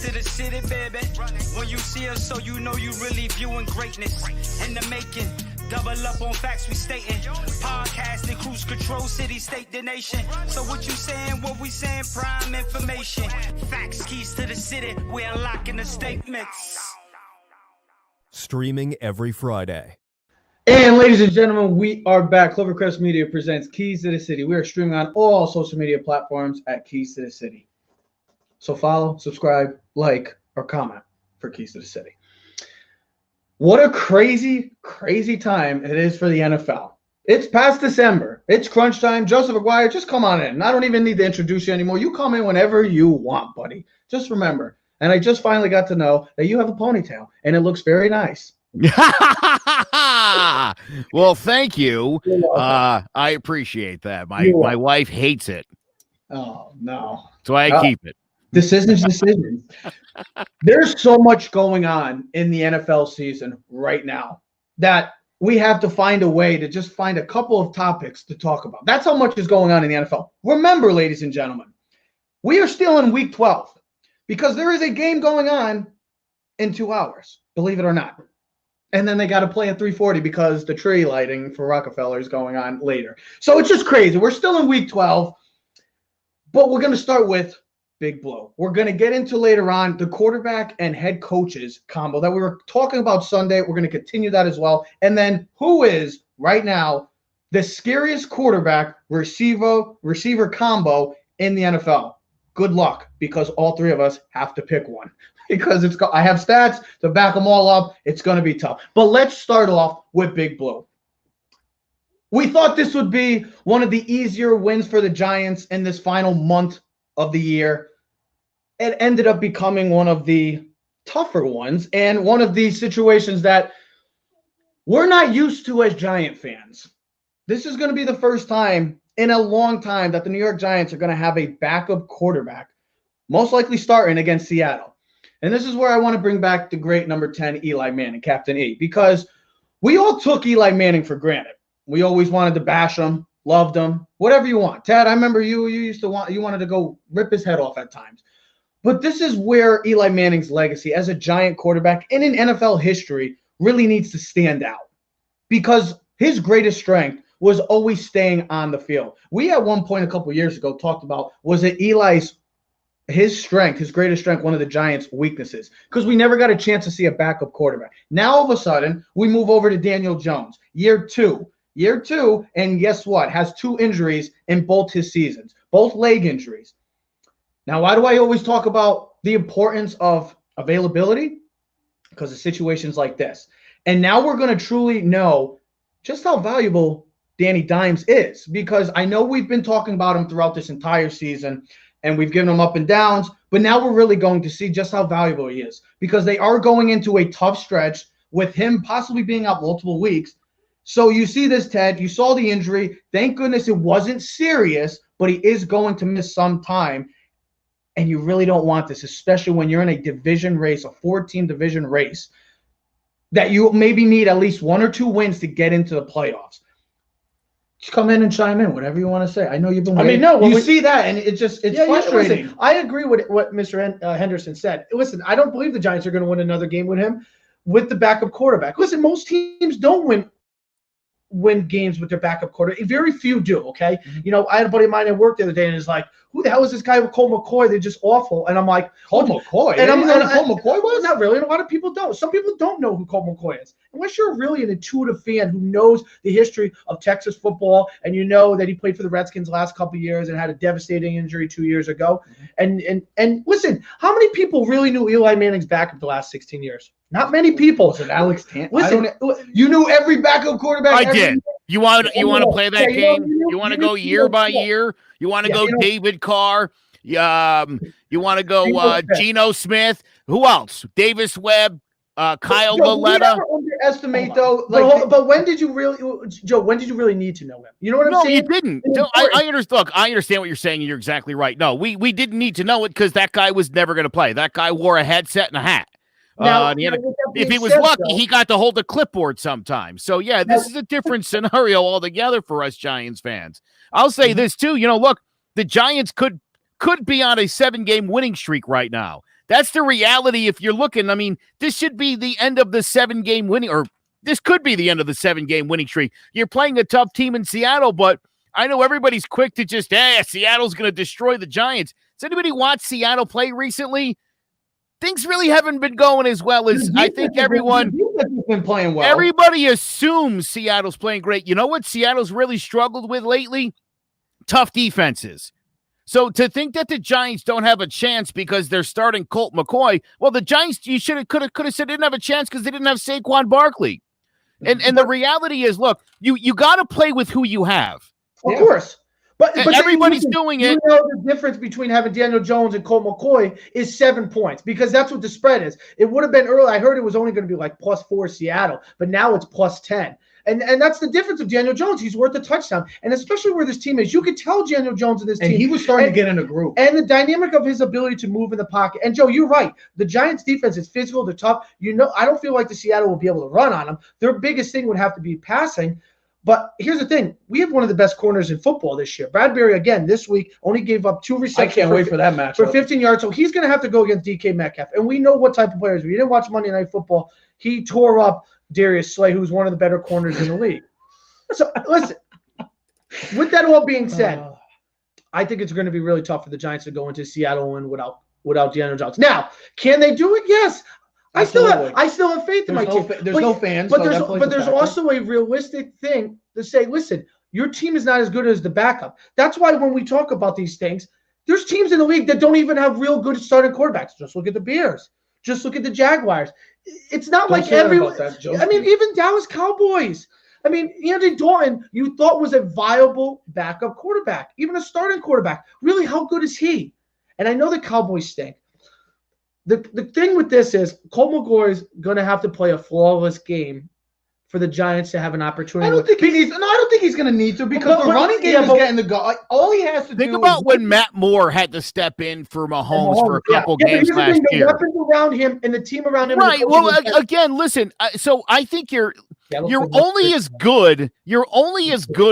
to the city, baby. When you see us, so you know you really viewing greatness in the making. Double up on facts we stating. Podcasting, cruise control, city, state, the nation. So what you saying, what we saying, prime information. Facts, keys to the city, we unlocking the statements. Streaming every Friday. And ladies and gentlemen, we are back. Clovercrest Media presents Keys to the City. We are streaming on all social media platforms at Keys to the City. So follow, subscribe, like, or comment for Keys to the City. What a crazy, crazy time it is for the NFL. It's past December. It's crunch time. Joseph Aguirre, just come on in. I don't even need to introduce you anymore. You come in whenever you want, buddy. Just remember, and I just finally got to know that you have a ponytail, and it looks very nice. Well, thank you. I appreciate that. My wife hates it. Oh, no. So I keep it. Decisions. There's so much going on in the NFL season right now that we have to find a way to just find a couple of topics to talk about. That's how much is going on in the NFL. Remember, ladies and gentlemen, we are still in week 12 because there is a game going on in 2 hours, believe it or not. And then they got to play at 3:40 because the tree lighting for Rockefeller is going on later. So it's just crazy. We're still in week 12, but we're going to start with Big Blow. We're going to get into later on the quarterback and head coaches combo that we were talking about Sunday. We're going to continue that as well. And then who is right now the scariest quarterback receiver combo in the NFL? Good luck, because all three of us have to pick one. Because I have stats to back them all up. It's going to be tough. But let's start off with Big Blue. We thought this would be one of the easier wins for the Giants in this final month of the year. It ended up becoming one of the tougher ones and one of these situations that we're not used to as Giant fans. This is going to be the first time in a long time that the New York Giants are going to have a backup quarterback, most likely starting against Seattle. And this is where I want to bring back the great number 10, Eli Manning, Captain E, because we all took Eli Manning for granted. We always wanted to bash him, loved him, whatever you want. Ted, I remember you wanted to go rip his head off at times. But this is where Eli Manning's legacy as a Giant quarterback and in NFL history really needs to stand out, because his greatest strength was always staying on the field. We at one point a couple of years ago talked about, was it his greatest strength, one of the Giants' weaknesses, because we never got a chance to see a backup quarterback. Now, all of a sudden, we move over to Daniel Jones, year two, and guess what? Has 2 injuries in both his seasons, both leg injuries. Now, why do I always talk about the importance of availability? Because of situations like this. And now we're going to truly know just how valuable Danny Dimes is, because I know we've been talking about him throughout this entire season, and we've given him up and downs, but now we're really going to see just how valuable he is, because they are going into a tough stretch with him possibly being out multiple weeks. So you see this, Ted, you saw the injury. Thank goodness it wasn't serious, but he is going to miss some time, and you really don't want this, especially when you're in a division race, a 4-team division race, that you maybe need at least 1 or 2 wins to get into the playoffs. Just come in and chime in, whatever you want to say. I know you've been waiting. You see that, and it's frustrating. Listen, I agree with what Mr. Henderson said. Listen, I don't believe the Giants are going to win another game with him, with the backup quarterback. Listen, most teams don't win games with their backup quarterback. Very few do, okay? Mm-hmm. You know, I had a buddy of mine at work the other day, and he's like, who the hell is this guy with Colt McCoy? They're just awful. And I'm like, Colt McCoy? And I'm know who Colt McCoy was? Not really. And a lot of people don't. Some people don't know who Colt McCoy is. Unless you're really an intuitive fan who knows the history of Texas football, and you know that he played for the Redskins the last couple of years and had a devastating injury 2 years ago. Mm-hmm. And listen, how many people really knew Eli Manning's backup the last 16 years? Not many people. Was it Alex Tanton? Listen, you knew every backup quarterback. I did. You want to play that game? You want to go year by year? You want to go David Carr? You want to go Geno Smith? Who else? Davis Webb, Kyle Valletta. Underestimate though. But when did you really, Joe? When did you really need to know him? You know what I'm saying? No, you didn't. No, I understand. Look, I understand what you're saying, and you're exactly right. No, we didn't need to know it because that guy was never going to play. That guy wore a headset and a hat. Now, if he was lucky, he got to hold the clipboard sometimes. So, yeah, this is a different scenario altogether for us Giants fans. I'll say this, too. You know, look, the Giants could be on a 7-game winning streak right now. That's the reality if you're looking. I mean, this should be the end of the 7-game winning, or this could be the end of the 7-game winning streak. You're playing a tough team in Seattle, but I know everybody's quick to just, Seattle's going to destroy the Giants. Has anybody watched Seattle play recently? Things really haven't been going as well as I think everyone. Been playing well. Everybody assumes Seattle's playing great. You know what Seattle's really struggled with lately? Tough defenses. So to think that the Giants don't have a chance because they're starting Colt McCoy, well, the Giants, you could have said didn't have a chance because they didn't have Saquon Barkley. And the reality is, look, you got to play with who you have. Of course. But everybody's doing it. You know the difference between having Daniel Jones and Colt McCoy is 7 points because that's what the spread is. It would have been early. I heard it was only going to be like +4 Seattle, but now it's +10. And that's the difference of Daniel Jones. He's worth a touchdown. And especially where this team is, you could tell Daniel Jones in this team. And he was starting to get in a groove. And the dynamic of his ability to move in the pocket. And Joe, you're right. The Giants defense is physical. They're tough. I don't feel like the Seattle will be able to run on them. Their biggest thing would have to be passing. But here's the thing. We have one of the best corners in football this year. Bradbury, again, this week only gave up 2 receptions. I can't wait for that match. For 15 yards. So he's going to have to go against DK Metcalf. And we know what type of players. If you didn't watch Monday Night Football, he tore up Darius Slay, who's one of the better corners in the league. So, listen, with that all being said, I think it's going to be really tough for the Giants to go into Seattle and without Daniel Jones. Now, can they do it? Yes. I still have faith in my team. There's no fans. But there's also a realistic thing to say, listen, your team is not as good as the backup. That's why when we talk about these things, there's teams in the league that don't even have real good starting quarterbacks. Just look at the Bears. Just look at the Jaguars. It's not like everyone. I mean, even Dallas Cowboys. I mean, Andy Dalton, you thought was a viable backup quarterback, even a starting quarterback. Really, how good is he? And I know the Cowboys stink. The thing with this is Colt McCoy is going to have to play a flawless game for the Giants to have an opportunity. I don't think he's going to need to because the running game is getting the go. All he has to do. Think about when Matt Moore had to step in for Mahomes for a couple games last year. The weapons around him and the team around him. Right. Well, again, listen. So I think you're only as good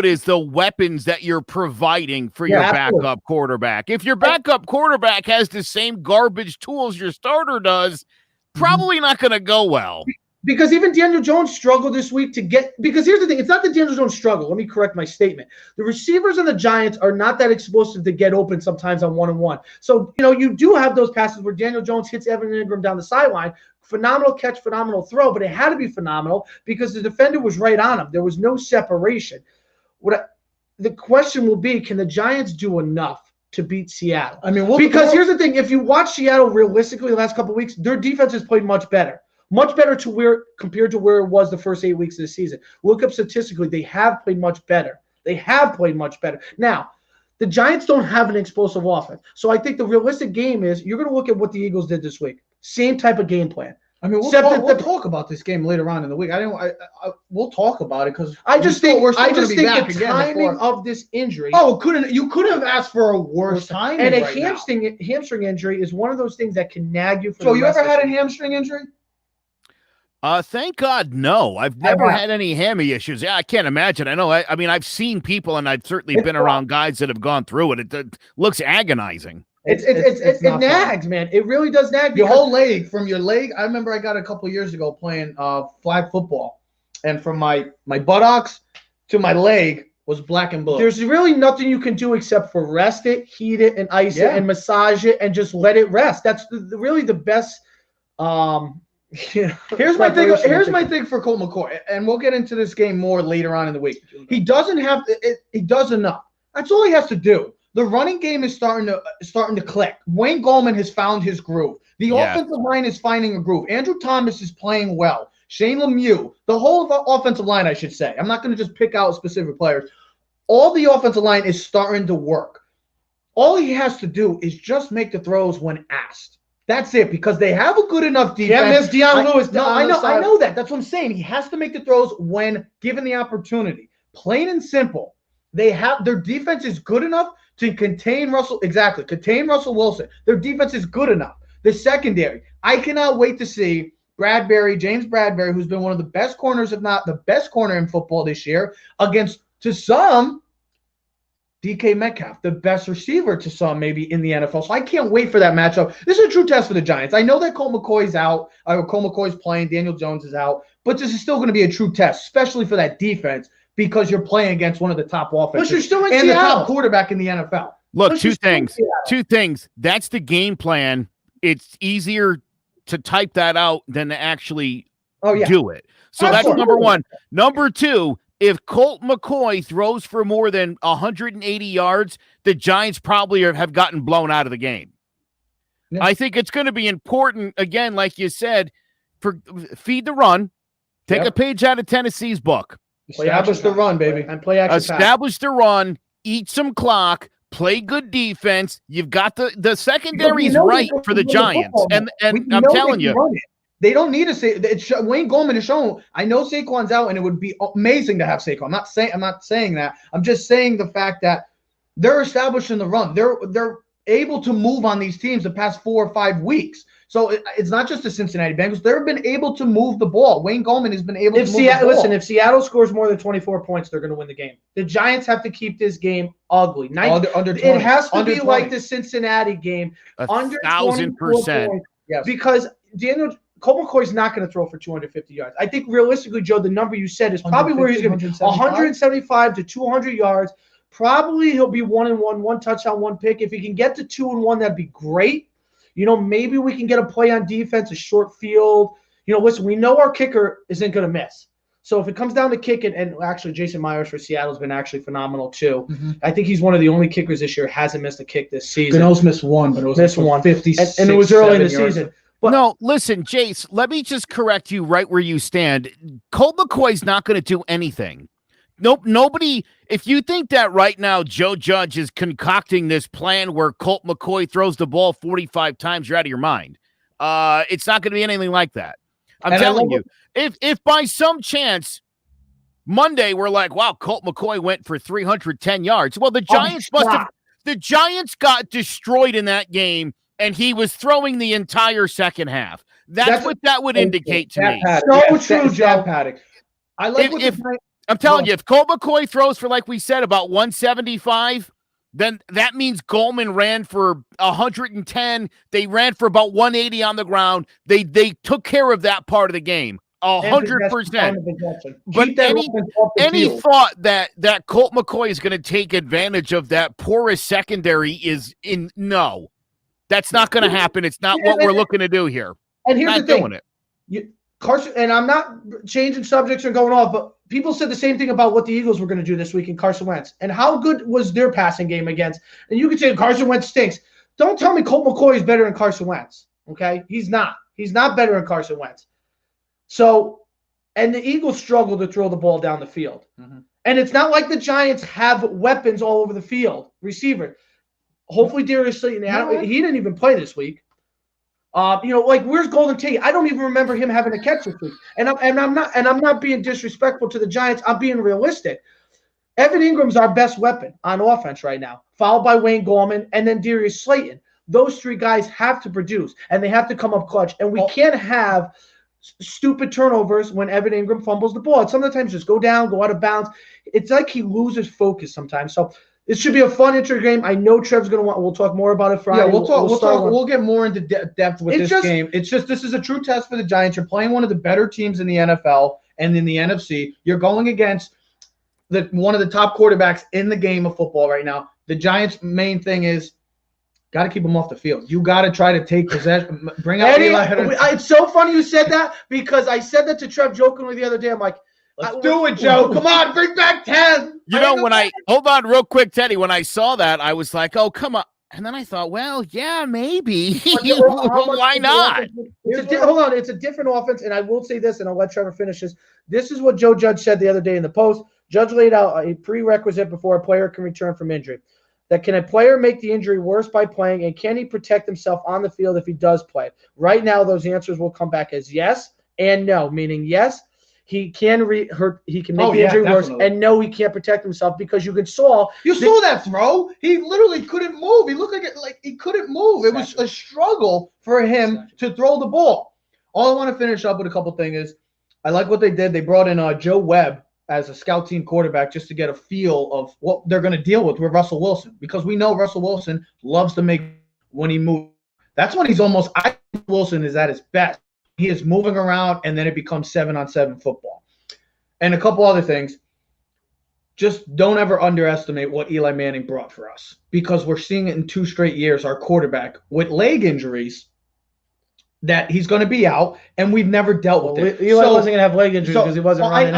as the weapons that you're providing for your backup quarterback. If your backup quarterback has the same garbage tools your starter does, probably not going to go well. Because even Daniel Jones struggled this week because here's the thing. It's not that Daniel Jones struggled. Let me correct my statement. The receivers on the Giants are not that explosive to get open sometimes on 1-on-1. So, you do have those passes where Daniel Jones hits Evan Ingram down the sideline. Phenomenal catch, phenomenal throw, but it had to be phenomenal because the defender was right on him. There was no separation. The question will be, can the Giants do enough to beat Seattle? I mean, because here's the thing. If you watch Seattle realistically the last couple of weeks, their defense has played much better. Much better compared to where it was the first 8 weeks of the season. Look up statistically, they have played much better. Now, the Giants don't have an explosive offense. So I think the realistic game is you're going to look at what the Eagles did this week. Same type of game plan. I mean, we'll talk about this game later on in the week. We'll talk about it because I just think the timing of this injury. Oh, you couldn't have asked for a worse time. And a hamstring injury is one of those things that can nag you. So you ever had a hamstring injury? Thank God, no. I've never had any hammy issues. Yeah, I can't imagine. I know. I mean, I've seen people, and I've certainly been around guys that have gone through it. It looks agonizing. It nags, man. It really does nag. Your whole leg, from your leg. I remember I got a couple years ago playing flag football, and from my buttocks to my leg was black and blue. There's really nothing you can do except for rest it, heat it, and ice it, and massage it, and just let it rest. That's really the best. Here's my thing for Colt McCoy, and we'll get into this game more later on in the week. He doesn't have to, he does enough. That's all he has to do. The running game is starting to click. Wayne Gallman has found his groove. The offensive line is finding a groove. Andrew Thomas is playing well. Shane Lemieux, the whole offensive line, I should say. I'm not going to just pick out specific players. All the offensive line is starting to work. All he has to do is just make the throws when asked. That's it, because they have a good enough defense. Deion Lewis. I know that. That's what I'm saying. He has to make the throws when given the opportunity. Plain and simple. Their defense is good enough to contain Russell. Exactly. Contain Russell Wilson. Their defense is good enough. The secondary. I cannot wait to see James Bradbury, who's been one of the best corners, if not the best corner in football this year, against, to some, DK Metcalf, the best receiver to some maybe in the NFL. So I can't wait for that matchup. This is a true test for the Giants. I know that Colt McCoy's out, Colt McCoy's playing, Daniel Jones is out, but this is still going to be a true test, especially for that defense, because you're playing against one of the top offenses. But you're still in and Seattle. The top quarterback in the NFL. Look, two things. That's the game plan. It's easier to type that out than to actually do it. So that's number one. Number two, if Colt McCoy throws for more than 180 yards, the Giants probably have gotten blown out of the game. Yeah. I think it's going to be important, again, like you said, for feed the run, take a page out of Tennessee's book. Establish the run, baby. And play action Establish the run, eat some clock, play good defense. You've got the secondary's right for the Giants. And I'm telling you. They don't need to say Wayne Goldman has shown. I know Saquon's out, and it would be amazing to have Saquon. I'm not saying that. I'm just saying the fact that they're establishing the run. They're able to move on these teams the past 4 or 5 weeks. So it's not just the Cincinnati Bengals. They've been able to move the ball. Wayne Goldman has been able to move the ball. Listen, if Seattle scores more than 24 points, they're going to win the game. The Giants have to keep this game ugly. Under 20, it has to be 20. Like the Cincinnati game. Under 1,000%. Yes. Because Colt McCoy's not going to throw for 250 yards. I think realistically, Joe, the number you said is probably where he's going to be. 175 to 200 yards. Probably he'll be 1-1, 1 touchdown, 1 pick. If he can get to 2-1, that'd be great. Maybe we can get a play on defense, a short field. Listen, we know our kicker isn't going to miss. So if it comes down to kicking, and actually Jason Myers for Seattle has been actually phenomenal too. Mm-hmm. I think he's one of the only kickers this year hasn't missed a kick this season. Gano's missed one, but it was missed one. 56, and it was early in the season. But no, listen, Jace, let me just correct you right where you stand. Colt McCoy's not going to do anything. Nope, nobody. If you think that right now Joe Judge is concocting this plan where Colt McCoy throws the ball 45 times, you're out of your mind. It's not going to be anything like that. I'm telling you. If by some chance Monday we're like, wow, Colt McCoy went for 310 yards. Well, the Giants the Giants got destroyed in that game, and he was throwing the entire second half. That's what that would indicate to me. So true, Joe Paddock. I like I'm telling you, if Colt McCoy throws for, like we said, about 175, then that means Goldman ran for 110. They ran for about 180 on the ground. They took care of that part of the game, 100%. But any thought that Colt McCoy is going to take advantage of that porous secondary is no. That's not going to happen. It's not what we're looking to do here. And here's the thing. Doing it. Carson, and I'm not changing subjects or going off, but people said the same thing about what the Eagles were going to do this week in Carson Wentz. And how good was their passing game against? And you could say Carson Wentz stinks. Don't tell me Colt McCoy is better than Carson Wentz. Okay? He's not. He's not better than Carson Wentz. So, and the Eagles struggle to throw the ball down the field. Mm-hmm. And it's not like the Giants have weapons all over the field. Receiver. Hopefully Darius Slayton, he didn't even play this week. Where's Golden Tate? I don't even remember him having a catch this week. And I'm not being disrespectful to the Giants. I'm being realistic. Evan Ingram's our best weapon on offense right now, followed by Wayne Gallman and then Darius Slayton. Those three guys have to produce, and they have to come up clutch. And we can't have stupid turnovers when Evan Ingram fumbles the ball. It sometimes just go down, go out of bounds. It's like he loses focus sometimes. So it should be a fun intro game. I know Trev's going to want. We'll talk more about it Friday. Yeah, we'll get more into depth with this game. It's just this is a true test for the Giants. You're playing one of the better teams in the NFL and in the NFC. You're going against one of the top quarterbacks in the game of football right now. The Giants' main thing is got to keep them off the field. You got to try to take possession. Bring out Eli. It's so funny you said that because I said that to Trev jokingly the other day. I'm like, let's do it, Joe. Come on, bring back 10. Hold on real quick, Teddy. When I saw that, I was like, oh, come on. And then I thought, well, yeah, maybe. Why not? Hold on. It's a different offense. And I will say this, and I'll let Trevor finish this. This is what Joe Judge said the other day in the post. Judge laid out a prerequisite before a player can return from injury. That can a player make the injury worse by playing, and can he protect himself on the field if he does play? Right now, those answers will come back as yes and no, meaning yes, he can make the injury worse, and no, he can't protect himself because you saw that throw. He literally couldn't move. He looked like he couldn't move. It was a struggle for him to throw the ball. All I want to finish up with a couple things is I like what they did. They brought in Joe Webb as a scout team quarterback just to get a feel of what they're going to deal with Russell Wilson, because we know Russell Wilson loves to make when he moves. That's when he's almost – I think Wilson is at his best. He is moving around, and then it becomes 7-on-7 football. And a couple other things. Just don't ever underestimate what Eli Manning brought for us, because we're seeing it in 2 straight years, our quarterback with leg injuries, that he's going to be out, and we've never dealt with it. Eli wasn't going to have leg injuries because he wasn't running.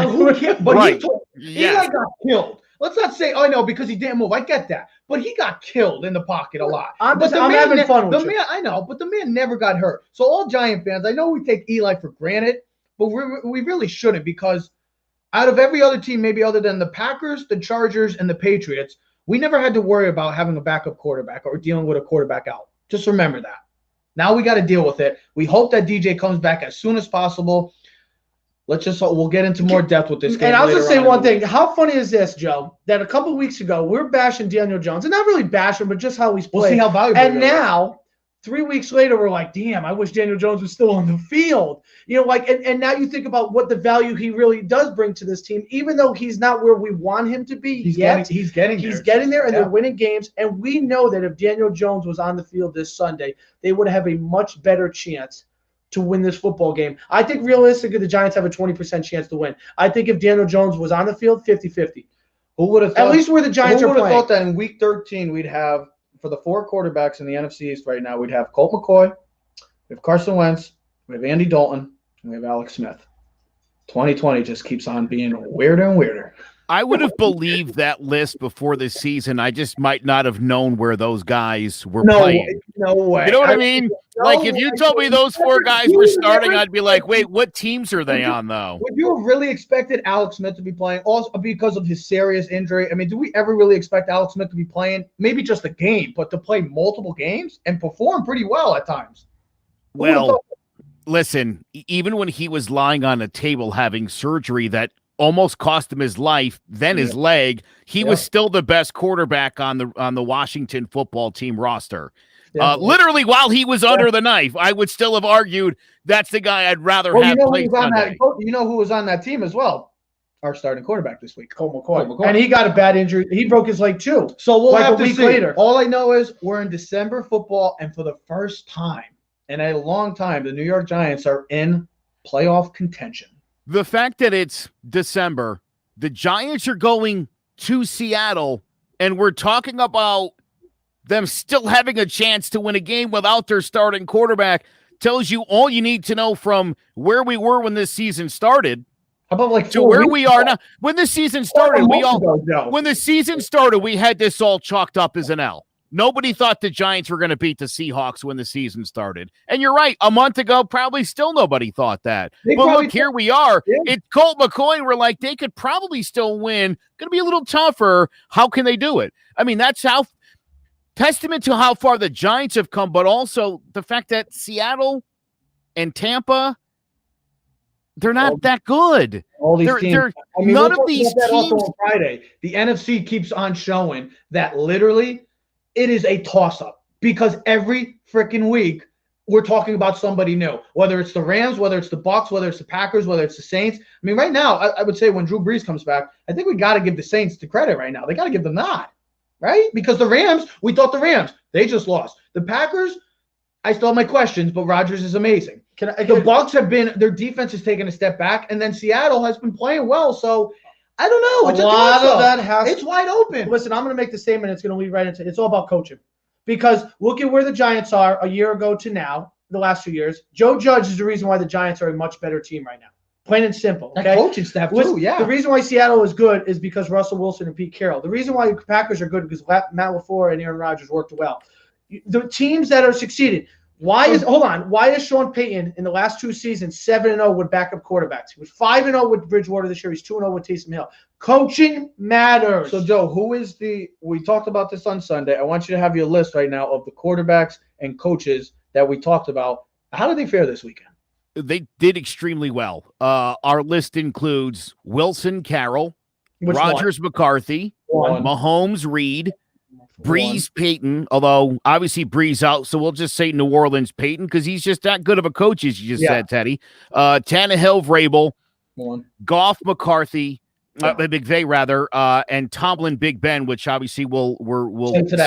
Right. Eli got killed. Let's not say, oh, no, because he didn't move. I get that. But he got killed in the pocket a lot. I'm having fun with you. I know, but the man never got hurt. So all Giant fans, I know we take Eli for granted, but we really shouldn't, because out of every other team, maybe other than the Packers, the Chargers, and the Patriots, we never had to worry about having a backup quarterback or dealing with a quarterback out. Just remember that. Now we got to deal with it. We hope that DJ comes back as soon as possible. We'll get into more depth with this game. And I'll just say one thing. How funny is this, Joe, that a couple of weeks ago, we're bashing Daniel Jones, and not really bashing, but just how he's played. We'll see how valuable and now, 3 weeks later, we're like, damn, I wish Daniel Jones was still on the field. And now you think about what the value he really does bring to this team, even though he's not where we want him to be yet. He's getting there, and they're winning games. And we know that if Daniel Jones was on the field this Sunday, they would have a much better chance to win this football game. I think realistically the Giants have a 20% chance to win. I think if Daniel Jones was on the field, 50-50. Who would have thought, at least where the Giants are playing? Who would have thought that in week 13 we'd have, for the 4 quarterbacks in the NFC East right now, we'd have Colt McCoy, we have Carson Wentz, we have Andy Dalton, and we have Alex Smith. 2020 just keeps on being weirder and weirder. I would have believed that list before the season. I just might not have known where those guys were playing. No way. You know what I mean? Like, if you told me those 4 guys were starting, I'd be like, wait, what teams are they on, though? Would you have really expected Alex Smith to be playing, also because of his serious injury? I mean, do we ever really expect Alex Smith to be playing, maybe just a game, but to play multiple games and perform pretty well at times? Well, listen, even when he was lying on a table having surgery that almost cost him his life, then his leg, he was still the best quarterback on the Washington football team roster. Literally, while he was under the knife, I would still have argued that's the guy I'd rather have play Sunday. You know who was on that team as well? Our starting quarterback this week, Colt McCoy. And he got a bad injury. He broke his leg too. So we'll have to see. Later. All I know is we're in December football, and for the first time in a long time, the New York Giants are in playoff contention. The fact that it's December, the Giants are going to Seattle, and we're talking about them still having a chance to win a game without their starting quarterback tells you all you need to know from where we were when this season started. How about like to where we are now? When the season started, we had this all chalked up as an L. Nobody thought the Giants were going to beat the Seahawks when the season started. And you're right. A month ago, probably still nobody thought that. But look, here we are. Yeah. It's Colt McCoy. We're like, they could probably still win. Going to be a little tougher. How can they do it? I mean, that's how testament to how far the Giants have come, but also the fact that Seattle and Tampa, they're not that good. All these teams. None of these teams. On Friday, the NFC keeps on showing that literally it is a toss-up, because every freaking week we're talking about somebody new, whether it's the Rams, whether it's the Bucs, whether it's the Packers, whether it's the Saints. I mean, right now, I would say when Drew Brees comes back, I think we got to give the Saints the credit right now. They got to give them that, right? Because the Rams, we thought the Rams, they just lost. The Packers, I still have my questions, but Rodgers is amazing. The Bucs have been, their defense has taken a step back, and then Seattle has been playing well, so I don't know. It's a lot of that it's wide open. Listen, I'm going to make the statement. It's going to lead right into it's all about coaching. Because look at where the Giants are a year ago to now, the last 2 years. Joe Judge is the reason why the Giants are a much better team right now. Plain and simple. Okay? That coaching staff too, yeah. The reason why Seattle is good is because Russell Wilson and Pete Carroll. The reason why the Packers are good is because Matt LaFleur and Aaron Rodgers worked well. The teams that are succeeding. Why is Sean Payton in the last 2 seasons 7-0 with backup quarterbacks? He was 5-0 with Bridgewater this year. He's 2-0 with Taysom Hill. Coaching matters. So, Joe, we talked about this on Sunday. I want you to have your list right now of the quarterbacks and coaches that we talked about. How did they fare this weekend? They did extremely well. Our list includes Wilson Carroll, Rodgers McCarthy, Mahomes Reed, Breeze Payton, although obviously Breeze out, so we'll just say New Orleans Payton because he's just that good of a coach, as you just said, Teddy. Tannehill Vrabel, Goff McCarthy, McVay rather, and Tomlin, Big Ben, which obviously we'll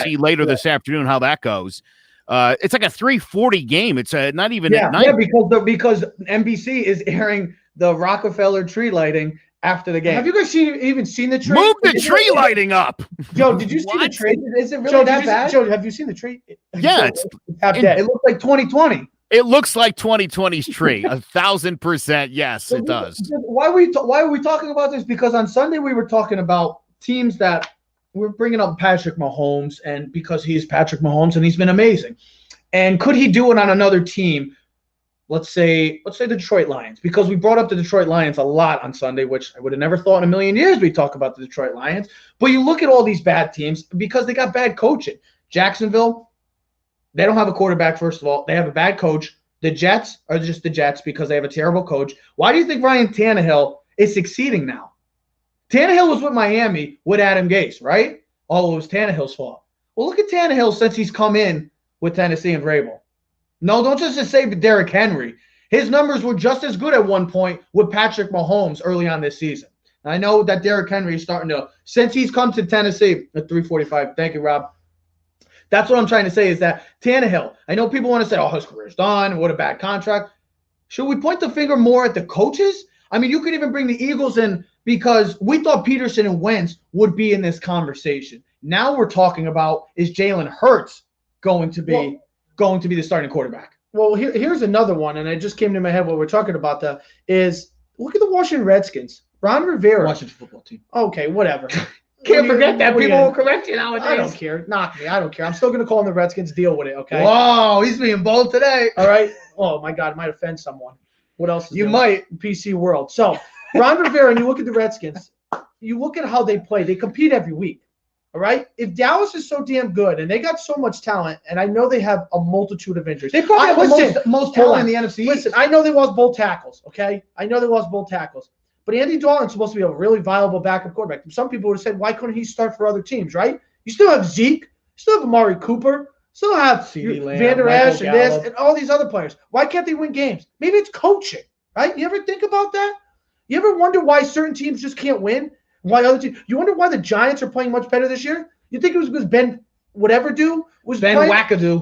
see later this afternoon how that goes. It's like a 3:40 game. It's not even at night. Yeah, because NBC is airing the Rockefeller tree lighting after the game. Have you guys even seen the tree? Move the tree lighting up. Joe, did you see the tree? Is it really that bad? Joe, have you seen the tree? Yeah, it looks like 2020. It looks like 2020's tree. 1,000%. Yes, it does. Why are we talking about this? Because on Sunday we were talking about teams that we're bringing up Patrick Mahomes, and because he's Patrick Mahomes and he's been amazing. And could he do it on another team? Let's say the Detroit Lions, because we brought up the Detroit Lions a lot on Sunday, which I would have never thought in a million years we'd talk about the Detroit Lions. But you look at all these bad teams because they got bad coaching. Jacksonville, they don't have a quarterback, first of all. They have a bad coach. The Jets are just the Jets because they have a terrible coach. Why do you think Ryan Tannehill is succeeding now? Tannehill was with Miami with Adam Gase, right? Oh, it was Tannehill's fault. Well, look at Tannehill since he's come in with Tennessee and Vrabel. No, don't just say Derrick Henry. His numbers were just as good at one point with Patrick Mahomes early on this season. I know that Derrick Henry is starting to, since he's come to Tennessee at 345. Thank you, Rob. That's what I'm trying to say is that Tannehill, I know people want to say, oh, his career's done. What a bad contract. Should we point the finger more at the coaches? I mean, you could even bring the Eagles in because we thought Peterson and Wentz would be in this conversation. Now we're talking about, is Jalen Hurts going to be the starting quarterback? Well, here's another one, and it just came to my head while we're talking about that, is look at the Washington Redskins. Ron Rivera. Washington football team. Okay, whatever. Can't forget that. People will correct you nowadays. I don't care. Knock me. I don't care. I'm still going to call them the Redskins. Deal with it, okay? Whoa, he's being bold today. All right. Oh, my God. Might offend someone. What else? You might. PC world. So, Ron Rivera, and you look at the Redskins, you look at how they play. They compete every week. All right? If Dallas is so damn good, and they got so much talent, and I know they have a multitude of injuries. They probably have the most talent in the NFC. Listen, I know they lost both tackles, okay? I know they lost both tackles. But Andy Dalton's supposed to be a really viable backup quarterback. Some people would have said, why couldn't he start for other teams, right? You still have Zeke. You still have Amari Cooper. Still have Van Der Esch and this and all these other players. Why can't they win games? Maybe it's coaching, right? You ever think about that? You ever wonder why certain teams just can't win? Why other teams? You wonder why the Giants are playing much better this year? You think it was because Ben Wackadoo?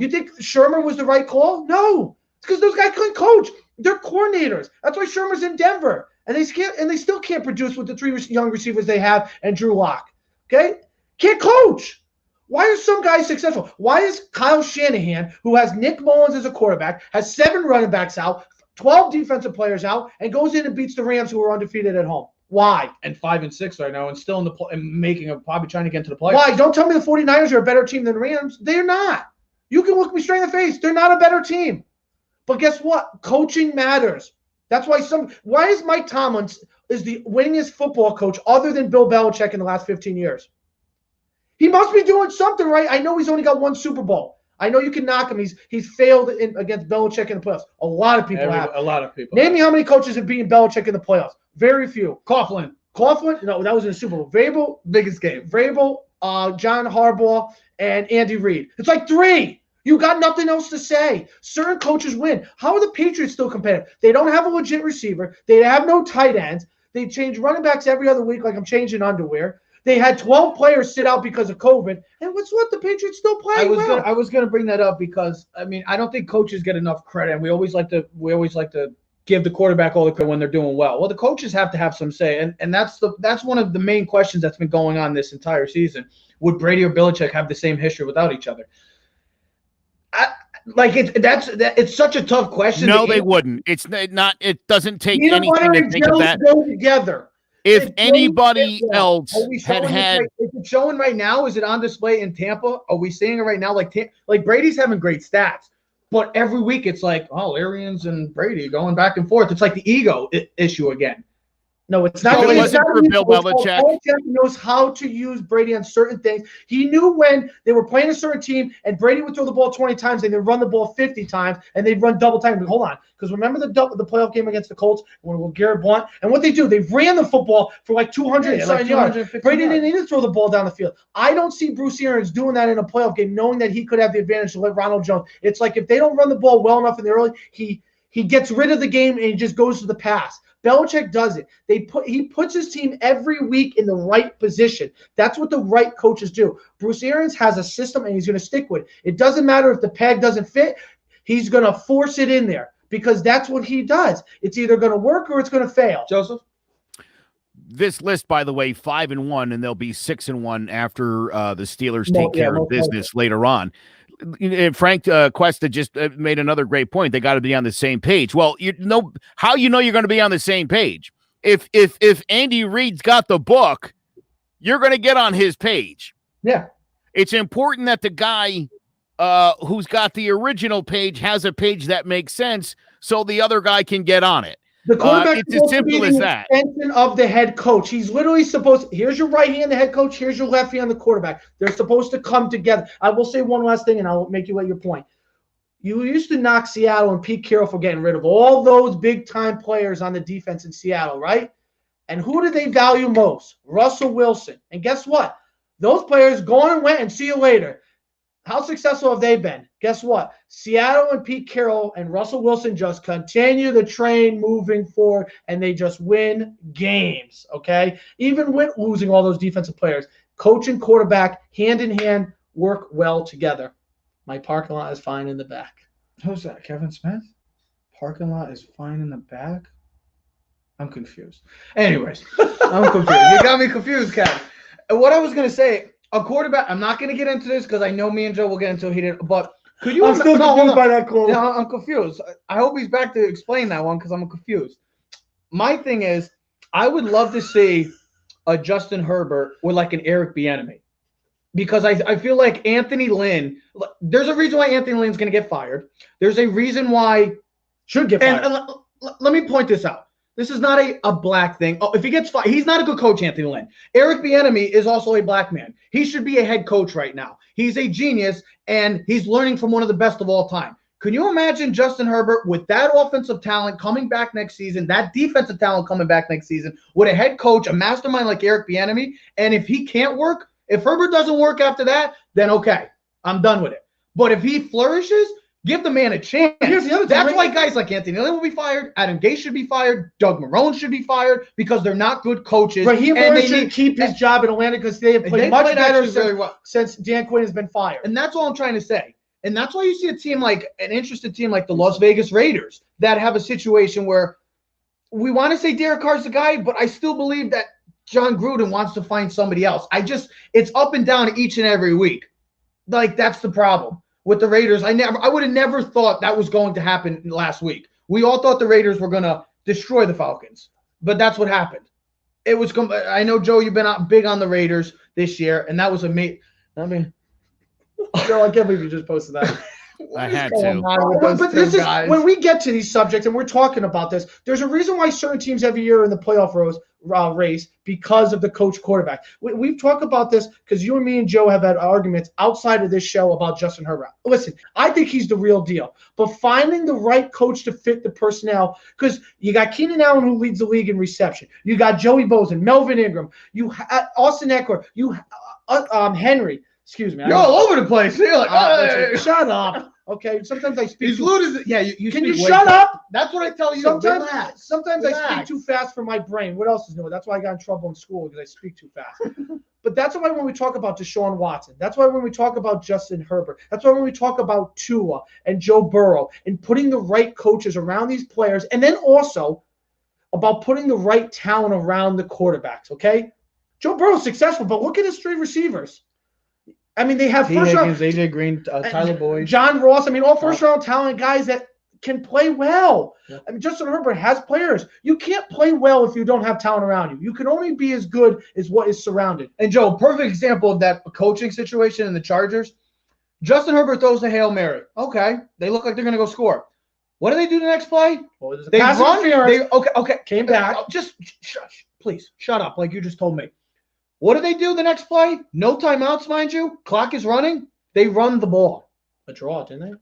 You think Shermer was the right call? No. It's because those guys couldn't coach. They're coordinators. That's why Shermer's in Denver. And they still can't produce with the three young receivers they have and Drew Lock. Okay? Can't coach. Why are some guys successful? Why is Kyle Shanahan, who has Nick Mullins as a quarterback, has 7 running backs out, 12 defensive players out, and goes in and beats the Rams, who are undefeated at home? Why? And 5-6 right now, and still probably trying to get into the playoffs. Why? Don't tell me the 49ers are a better team than the Rams. They're not. You can look me straight in the face. They're not a better team. But guess what? Coaching matters. That's why why is Mike Tomlin is the winningest football coach other than Bill Belichick in the last 15 years? He must be doing something right. I know he's only got 1 Super Bowl. I know you can knock him. He's failed against Belichick in the playoffs. A lot of people have. A lot of people. Name me how many coaches have beaten Belichick in the playoffs. Very few. Coughlin? No, that was in the Super Bowl. Vrabel, biggest game. Vrabel, John Harbaugh, and Andy Reid. It's like 3. You got nothing else to say. Certain coaches win. How are the Patriots still competitive? They don't have a legit receiver. They have no tight ends. They change running backs every other week like I'm changing underwear. They had 12 players sit out because of COVID. And what's what? The Patriots still play well. I was going to bring that up because, I mean, I don't think coaches get enough credit. And we always like to give the quarterback all the credit when they're doing well. Well, the coaches have to have some say. And that's one of the main questions that's been going on this entire season. Would Brady or Belichick have the same history without each other? It's such a tough question. No, they wouldn't. It's not. It doesn't take anything to think of that. Go together. If anybody else had, is it showing right now? Is it on display in Tampa? Are we seeing it right now? Like Brady's having great stats, but every week it's like, oh, Arians and Brady going back and forth. It's like the ego issue again. No, it's not. So it wasn't for Bill Belichick. Belichick knows how to use Brady on certain things. He knew when they were playing a certain team and Brady would throw the ball 20 times and they'd run the ball 50 times and they'd run double time. But hold on, because remember the playoff game against the Colts when Garrett Blunt? And what they do, they ran the football for like 200 yards. Brady didn't need to throw the ball down the field. I don't see Bruce Arians doing that in a playoff game, knowing that he could have the advantage to let Ronald Jones. It's like if they don't run the ball well enough in the early, he gets rid of the game and he just goes to the pass. Belichick does it. He puts his team every week in the right position. That's what the right coaches do. Bruce Arians has a system, and he's going to stick with it. It doesn't matter if the peg doesn't fit. He's going to force it in there because that's what he does. It's either going to work or it's going to fail. Joseph? This list, by the way, 5-1, and they'll be 6-1 after the Steelers take care of business later on. Frank Cuesta just made another great point. They got to be on the same page. Well, how you're going to be on the same page? If Andy Reid's got the book, you're going to get on his page. Yeah, it's important that the guy who's got the original page has a page that makes sense, so the other guy can get on it. The quarterback it's as simple as that. Extension of the head coach. He's literally supposed. Here's your right hand, the head coach. Here's your left hand, the quarterback. They're supposed to come together. I will say one last thing, and I'll make you at your point. You used to knock Seattle and Pete Carroll for getting rid of all those big-time players on the defense in Seattle, right? And who did they value most? Russell Wilson. And guess what? Those players gone and went, and see you later. How successful have they been? Guess what? Seattle and Pete Carroll and Russell Wilson just continue the train moving forward, and they just win games, okay? Even with losing all those defensive players, coach and quarterback, hand in hand, work well together. My parking lot is fine in the back. Who's that, Kevin Smith? Parking lot is fine in the back? I'm confused. Anyways, I'm confused. You got me confused, Kevin. What I was going to say, a quarterback, I'm not going to get into this because I know me and Joe will get into it heated, but could you? I'm still confused by that quote. No, I'm confused. I hope he's back to explain that one because I'm confused. My thing is, I would love to see a Justin Herbert with like an Eric Bieniemy, because I feel like Anthony Lynn. There's a reason why Anthony Lynn's going to get fired. There's a reason why should get fired. And let me point this out. This is not a black thing. Oh, if he gets fired, he's not a good coach, Anthony Lynn. Eric Bieniemy is also a black man. He should be a head coach right now. He's a genius, and he's learning from one of the best of all time. Can you imagine Justin Herbert with that offensive talent coming back next season, that defensive talent coming back next season, with a head coach, a mastermind like Eric Bieniemy? And if he can't work, if Herbert doesn't work after that, then okay, I'm done with it. But if he flourishes, give the man a chance. Here's the other thing. That's why guys like Anthony Lynn will be fired. Adam Gase should be fired. Doug Marrone should be fired because they're not good coaches. Raheem Morris should keep his job in Atlanta because they have played much better since Dan Quinn has been fired. And that's all I'm trying to say. And that's why you see a team like an interested team like the Las Vegas Raiders that have a situation where we want to say Derek Carr's the guy, but I still believe that John Gruden wants to find somebody else. It's up and down each and every week. Like, that's the problem with the Raiders. I would have never thought that was going to happen last week. We all thought the Raiders were going to destroy the Falcons, but that's what happened. It was. I know, Joe, you've been out big on the Raiders this year, and that was amazing. Joe, I can't believe you just posted that. I had to. But this is when we get to these subjects and we're talking about this. There's a reason why certain teams every year are in the playoff race because of the coach quarterback. We've talked about this because you and me and Joe have had arguments outside of this show about Justin Herbert. Listen, I think he's the real deal, but finding the right coach to fit the personnel, because you got Keenan Allen who leads the league in reception, you got Joey Bosa, Melvin Ingram, you Austin Eckler, you Henry. Excuse me. You're all over the place. You're like, shut up. Okay. Sometimes I speak. He's lewd as you can you shut up? That's what I tell you. Sometimes Relax. I speak too fast for my brain. What else is new? That's why I got in trouble in school, because I speak too fast. But that's why when we talk about Deshaun Watson, that's why when we talk about Justin Herbert, that's why when we talk about Tua and Joe Burrow and putting the right coaches around these players, and then also about putting the right talent around the quarterbacks. Okay. Joe Burrow's successful, but look at his three receivers. I mean, they have first round. AJ Green, Tyler Boyd, John Ross. I mean, all first round talent guys that can play well. Yeah. I mean, Justin Herbert has players. You can't play well if you don't have talent around you. You can only be as good as what is surrounded. And Joe, perfect example of that coaching situation in the Chargers. Justin Herbert throws the Hail Mary. Okay, they look like they're going to go score. What do they do the next play? Well, they run. Okay. Came back. Just shush, please. Shut up, like you just told me. What do they do the next play? No timeouts, mind you. Clock is running. They run the ball. A draw, didn't they?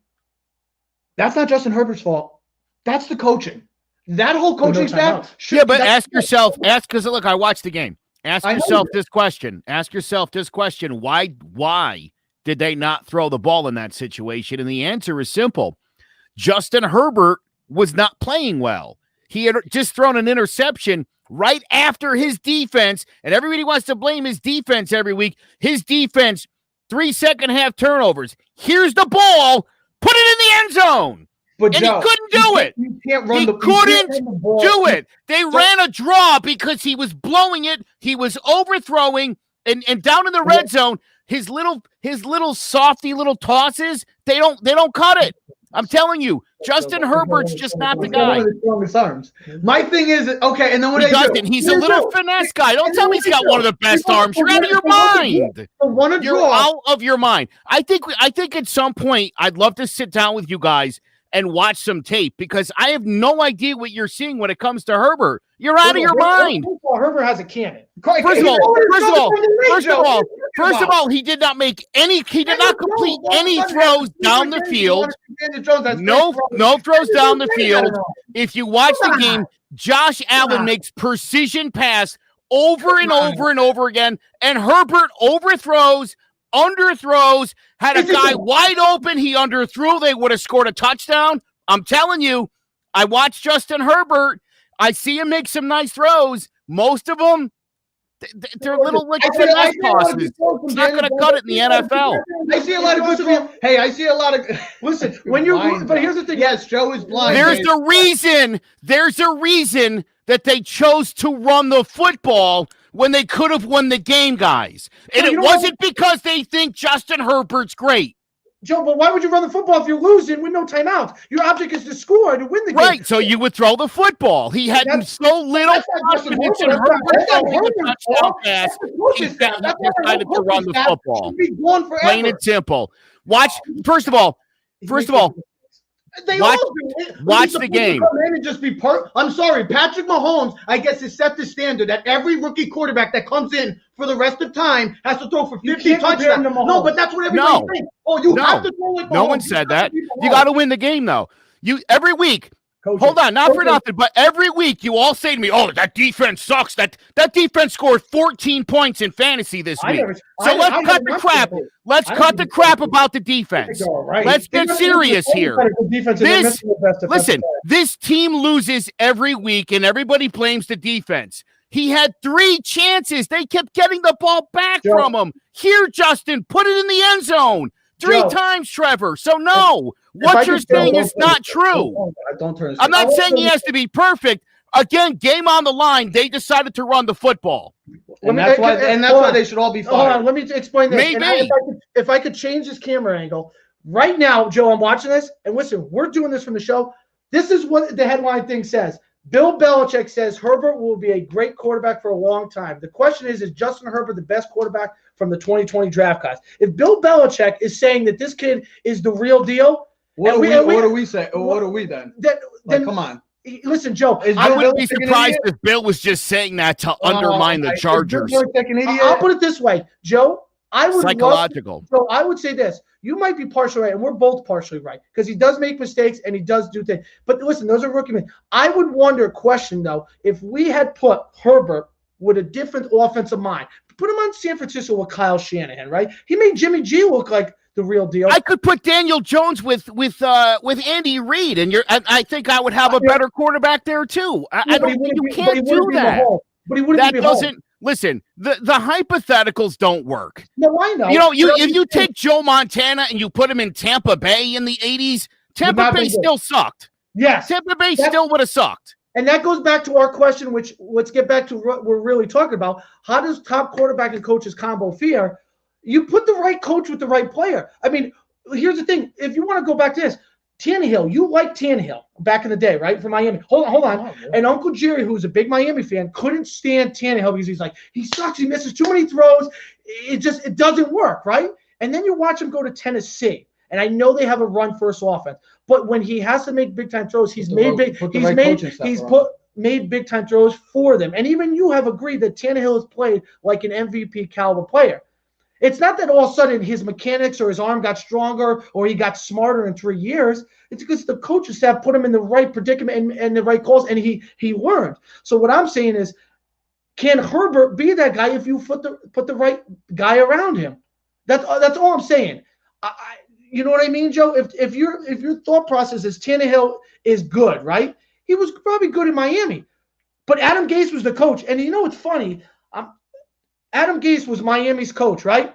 That's not Justin Herbert's fault. That's the coaching. That whole coaching staff. But ask yourself. Because look, I watched the game. Ask yourself this question. Why did they not throw the ball in that situation? And the answer is simple. Justin Herbert was not playing well. He had just thrown an interception right after his defense, and everybody wants to blame his defense every week. His defense, 3 second-half turnovers. Here's the ball. Put it in the end zone. But and Joe, he couldn't do it. He couldn't do it. They ran a draw because he was blowing it. He was overthrowing, and down in the red zone, his little softy little tosses, they don't cut it. I'm telling you, Justin Herbert's just not the guy. One of the strongest arms. My thing is, okay, and then what he doesn't. He's a little finesse guy. Don't tell me he's got one of the best arms. You're out of your mind. You're out of your mind. I think at some point I'd love to sit down with you guys and watch some tape because I have no idea what you're seeing when it comes to Herbert. You're out of your mind. Herbert has a cannon. First of all, he did not make any. He did not complete any throws down the field. No throws down the field. If you watch the game, Josh Allen makes precision pass over and over and over again, and Herbert overthrows, underthrows, had a guy wide open. He underthrew. They would have scored a touchdown. I'm telling you, I watched Justin Herbert. I see him make some nice throws. Most of them, they're little like finesse tosses. He's not going to cut it in the NFL. I see a lot of good. Hey, I see a lot of. Listen, when you're blind, but here's the thing. Yes, Joe is blind. There's a reason that they chose to run the football when they could have won the game, guys. And it wasn't because they think Justin Herbert's great. Joe, but why would you run the football if you're losing with no timeouts? Your object is to score to win the game. Right, so you would throw the football. He had so little confidence in Herbert throwing the touchdown pass. He decided to run the football. Plain and simple. Watch. First of all, they watch the game. And just be I'm sorry, Patrick Mahomes, I guess, has set the standard that every rookie quarterback that comes in for the rest of time has to throw for 50 touchdowns. No, but that's what everybody thinks. Oh, you have to throw like Mahomes. No one said that. You got to win the game, though. You every week. Hold on, not for nothing, but every week you all say to me, "Oh, that defense sucks. That defense scored 14 points in fantasy this week." Let's cut the crap. Let's cut the crap about the defense. Let's get serious here. This team loses every week, and everybody blames the defense. He had 3 chances. They kept getting the ball back from him. Here, Justin, put it in the end zone. 3 times, Trevor. So, no, what you're saying is not true. I'm not saying he has to be perfect. Again, game on the line, they decided to run the football. And that's why they should all be fired. Hold on, let me explain this. Maybe. If I could change this camera angle. Right now, Joe, I'm watching this, and listen, we're doing this from the show. This is what the headline thing says. Bill Belichick says Herbert will be a great quarterback for a long time. The question is Justin Herbert the best quarterback from the 2020 draft class? If Bill Belichick is saying that this kid is the real deal, what do we say? What are we then? Then come on. Listen, Joe. I wouldn't be surprised if Bill was just saying that to undermine the Chargers. I'll put it this way, Joe. I would psychological. I would say this. You might be partially right, and we're both partially right, because he does make mistakes and he does do things. But listen, those are rookie men. I would question, though, if we had put Herbert with a different offensive mind, put him on San Francisco with Kyle Shanahan, right? He made Jimmy G look like the real deal. I could put Daniel Jones with Andy Reid, and I think I would have a better quarterback there too. I don't think you can't do that. But he wouldn't be home. Listen, the hypotheticals don't work. No, I know. If you take Joe Montana and you put him in Tampa Bay in the 80s, Tampa Bay still sucked. Yes. Tampa Bay still would have sucked. And that goes back to our question, which let's get back to what we're really talking about. How does top quarterback and coaches combo fare? You put the right coach with the right player. I mean, here's the thing. If you want to go back to this, Tannehill, you liked Tannehill back in the day, right? For Miami. Hold on. Oh, yeah. And Uncle Jerry, who's a big Miami fan, couldn't stand Tannehill because he's like, he sucks. He misses too many throws. It doesn't work, right? And then you watch him go to Tennessee. And I know they have a run-first offense. But when he has to make big-time throws, he's made big-time throws for them. And even you have agreed that Tannehill has played like an MVP caliber player. It's not that all of a sudden his mechanics or his arm got stronger or he got smarter in 3 years. It's because the coaching staff put him in the right predicament and the right calls, and he learned. So what I'm saying is, can Herbert be that guy if you put the right guy around him? That's all I'm saying. You know what I mean, Joe? If your thought process is Tannehill is good, right? He was probably good in Miami. But Adam Gase was the coach. And you know what's funny? Adam Gase was Miami's coach, right?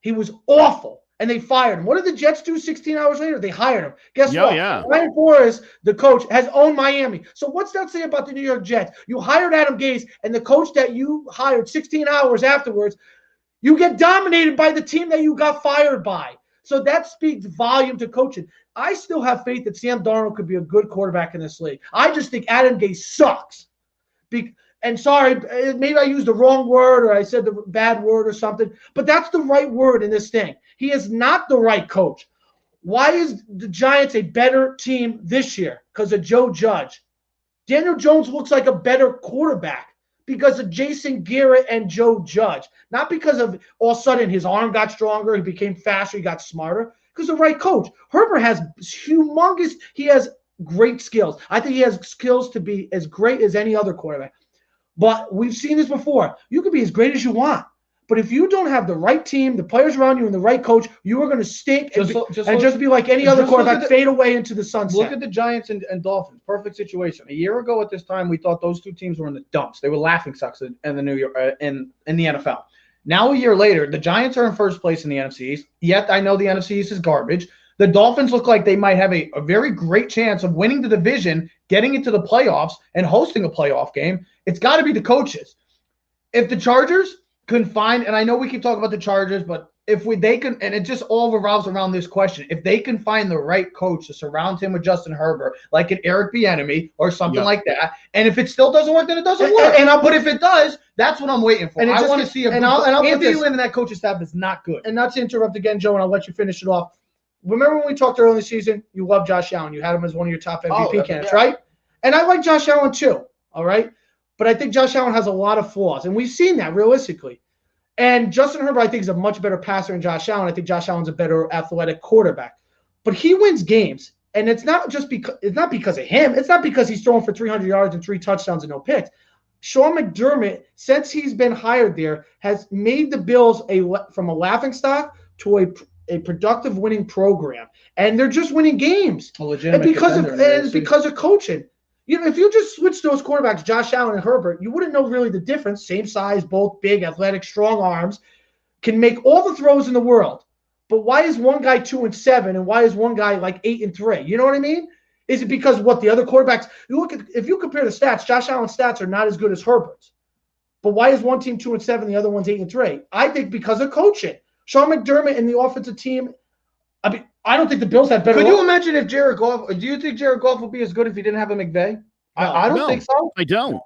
He was awful. And they fired him. What did the Jets do 16 hours later? They hired him. Guess what? Yeah. Ryan Flores, the coach, has owned Miami. So what's that say about the New York Jets? You hired Adam Gase, and the coach that you hired 16 hours afterwards, you get dominated by the team that you got fired by. So that speaks volume to coaching. I still have faith that Sam Darnold could be a good quarterback in this league. I just think Adam Gase sucks. And sorry, maybe I used the wrong word or I said the bad word or something, but that's the right word in this thing. He is not the right coach. Why is the Giants a better team this year? Because of Joe Judge. Daniel Jones looks like a better quarterback because of Jason Garrett and Joe Judge. Not because of all of a sudden his arm got stronger, he became faster, he got smarter. Because the right coach. Herbert has humongous, he has great skills. I think he has skills to be as great as any other quarterback. But we've seen this before. You can be as great as you want. But if you don't have the right team, the players around you, and the right coach, you are going to stink and just be like any other quarterback, fade away into the sunset. Look at the Giants and Dolphins. Perfect situation. A year ago at this time, we thought those two teams were in the dumps. They were laughingstocks in the New York in the NFL. Now a year later, the Giants are in first place in the NFC East. Yet I know the NFC East is garbage. The Dolphins look like they might have a very great chance of winning the division, getting into the playoffs, and hosting a playoff game. It's got to be the coaches. If the Chargers can find, and I know we keep talking about the Chargers, but if they can, and it just all revolves around this question, if they can find the right coach to surround him with Justin Herbert, like an Eric Bieniemy or something like that, and if it still doesn't work, then it doesn't work. But if it does, that's what I'm waiting for. And I want to see Anthony Lynn and that coaching staff is not good. And not to interrupt again, Joe, and I'll let you finish it off. Remember when we talked early in the season, you love Josh Allen. You had him as one of your top MVP candidates, right? And I like Josh Allen too, all right? But I think Josh Allen has a lot of flaws, and we've seen that realistically. And Justin Herbert, I think, is a much better passer than Josh Allen. I think Josh Allen's a better athletic quarterback. But he wins games, and it's not because of him. It's not because he's throwing for 300 yards and 3 touchdowns and no picks. Sean McDermott, since he's been hired there, has made the Bills from a laughingstock to a productive winning program, and they're just winning games. And because of coaching. You know, if you just switch those quarterbacks, Josh Allen and Herbert, you wouldn't know really the difference. Same size, both big, athletic, strong arms, can make all the throws in the world. But why is one guy 2-7 and why is one guy like 8-3? You know what I mean? Is it because the other quarterbacks? If you compare the stats, Josh Allen's stats are not as good as Herbert's. But why is one team 2-7 and the other one's 8-3? I think because of coaching. Sean McDermott and the offensive team. I mean, I don't think the Bills had better. Could you imagine if Jared Goff? Do you think Jared Goff would be as good if he didn't have a McVay? I don't think so. I don't.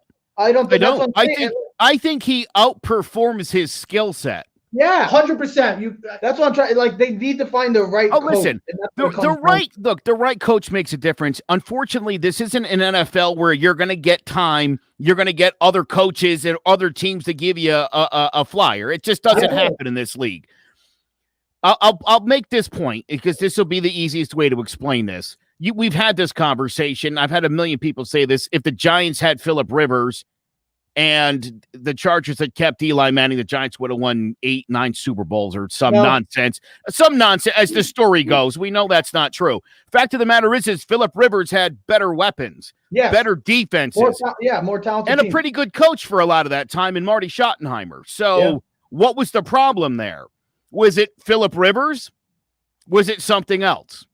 I think he outperforms his skill set. Yeah, 100%. That's what I'm trying. Like they need to find the right. Oh, listen, the right coach makes a difference. Unfortunately, this isn't an NFL where you're going to get time. You're going to get other coaches and other teams to give you a flyer. It just doesn't happen in this league. I'll make this point because this will be the easiest way to explain this. We've had this conversation. I've had a million people say this. If the Giants had Phillip Rivers and the Chargers had kept Eli Manning, the Giants would have won 8-9 Super Bowls or some nonsense. Some nonsense as the story goes. We know that's not true. Fact of the matter is Phillip Rivers had better weapons, better defenses, more talented, and a pretty good coach for a lot of that time in Marty Schottenheimer. So what was the problem there? Was it Phillip Rivers? Was it something else?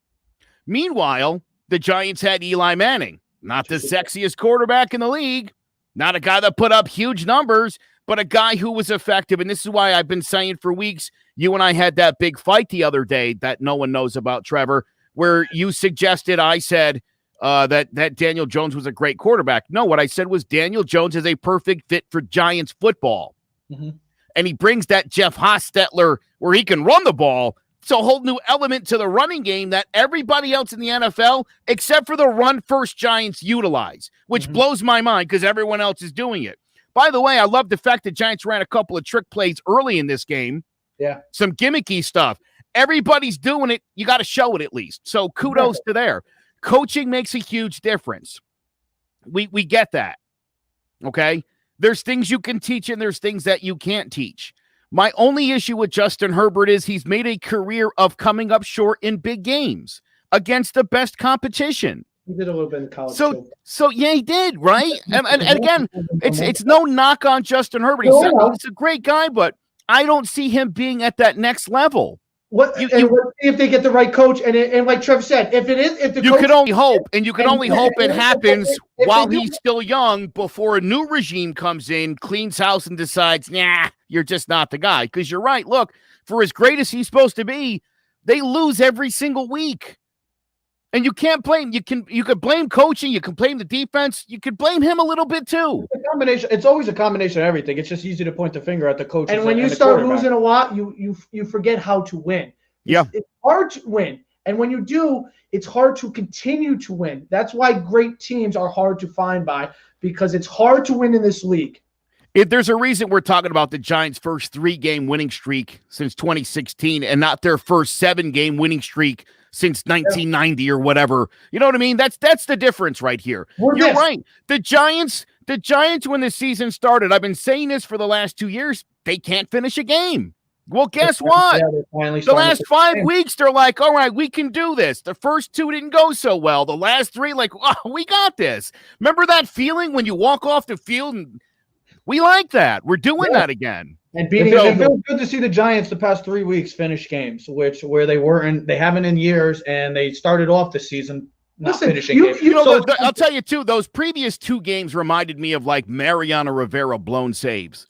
Meanwhile, the Giants had Eli Manning, not the sexiest quarterback in the league, not a guy that put up huge numbers, but a guy who was effective. And this is why I've been saying for weeks, you and I had that big fight the other day that no one knows about, Trevor, where you suggested I said that Daniel Jones was a great quarterback. No, what I said was Daniel Jones is a perfect fit for Giants football. Mm-hmm. And he brings that Jeff Hostetler where he can run the ball. It's a whole new element to the running game that everybody else in the NFL, except for the run-first Giants, utilize, which blows my mind because everyone else is doing it. By the way, I love the fact that Giants ran a couple of trick plays early in this game. Yeah. Some gimmicky stuff. Everybody's doing it. You got to show it at least. So kudos to there. Coaching makes a huge difference. We get that. Okay? There's things you can teach and there's things that you can't teach. My only issue with Justin Herbert is he's made a career of coming up short in big games against the best competition. He did a little bit in college. So yeah, he did, right? And again, it's no knock on Justin Herbert. He's a great guy, but I don't see him being at that next level. Let's see if they get the right coach, and like Trev said, if you can only hope, and you can only hope it happens while he's still young, before a new regime comes in, cleans house, and decides, nah, you're just not the guy. Because you're right. Look, for as great as he's supposed to be, they lose every single week, and you can't blame. You could blame coaching, you can blame the defense, you could blame him a little bit too. It's a combination. It's always a combination of everything. It's just easy to point the finger at the coach. And when you start losing a lot, you forget how to win. It's hard to win, and when you do, it's hard to continue to win. That's why great teams are hard to find because it's hard to win in this league. If there's a reason we're talking about the Giants' first 3-game winning streak since 2016 and not their first 7-game winning streak since 1990 or whatever. You know what I mean? That's the difference right here. You're right. The Giants, when the season started, I've been saying this for the last 2 years, they can't finish a game. Well, guess what? The last 5 weeks, they're like, all right, we can do this. The first 2 didn't go so well. The last 3, like, oh, we got this. Remember that feeling when you walk off the field? And we like that. We're doing that again. And it feels good to see the Giants the past 3 weeks finish games, where they haven't in years, and they started off the season not finishing games. I'll tell you too. Those previous 2 games reminded me of like Mariano Rivera blown saves.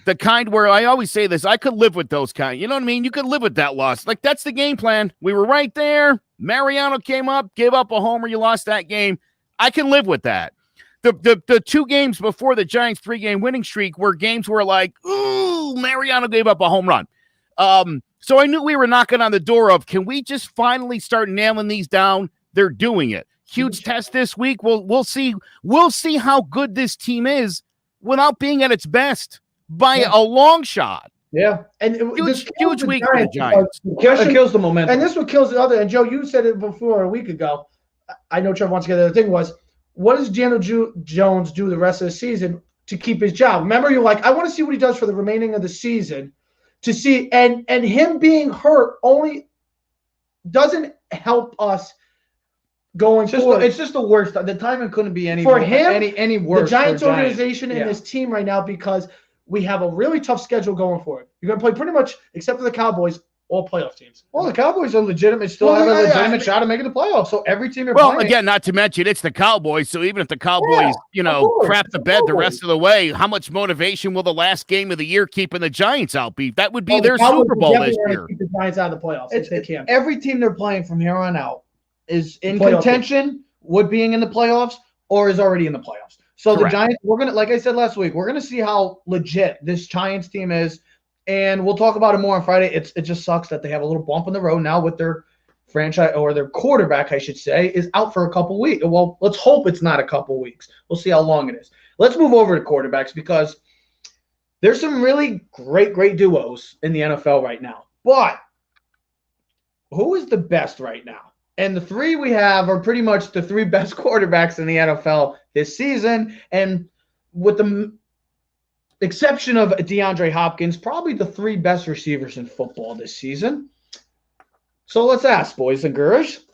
The kind where I always say this, I could live with those kind. You know what I mean? You could live with that loss. Like, that's the game plan. We were right there. Mariano came up, gave up a homer. You lost that game. I can live with that. The 2 games before the Giants' 3-game winning streak were games where like, ooh, Mariano gave up a home run. So I knew we were knocking on the door of, can we just finally start nailing these down? They're doing it. Huge test this week. We'll see. We'll see how good this team is without being at its best. By a long shot. Yeah. And huge week for the Giants. It kills the momentum. And this what kills the other. And Joe, you said it before a week ago. I know Trevor wants to get the thing was, what does Daniel Jones do the rest of the season to keep his job? Remember, you're like, I want to see what he does for the remaining of the season to see. And him being hurt only doesn't help us going forward. It's just the worst. The timing couldn't be any for him, any worse. The Giants organization and this team right now, because we have a really tough schedule going for it. You're going to play pretty much, except for the Cowboys, all playoff teams. Well, the Cowboys are legitimate, have a legitimate shot of making the playoffs. So every team playing. Again, not to mention, it's the Cowboys. So even if the Cowboys, crap the bed the rest of the way, how much motivation will the last game of the year keeping the Giants out be? That would be their Super Bowl this year. Keep the Giants out of the playoffs if they can. Every team they're playing from here on out is in contention with being in the playoffs or is already in the playoffs. So Correct. The Giants, we're going to, like I said last week, we're going to see how legit this Giants team is, and we'll talk about it more on Friday. It just sucks that they have a little bump in the road now with their franchise, or their quarterback, I should say, is out for a couple weeks. Well, let's hope it's not a couple weeks. We'll see how long it is. Let's move over to quarterbacks because there's some really great duos in the NFL right now. But who is the best right now? And the 3 we have are pretty much the 3 best quarterbacks in the NFL this season. And with the exception of DeAndre Hopkins, probably the 3 best receivers in football this season. So let's ask, boys and girls,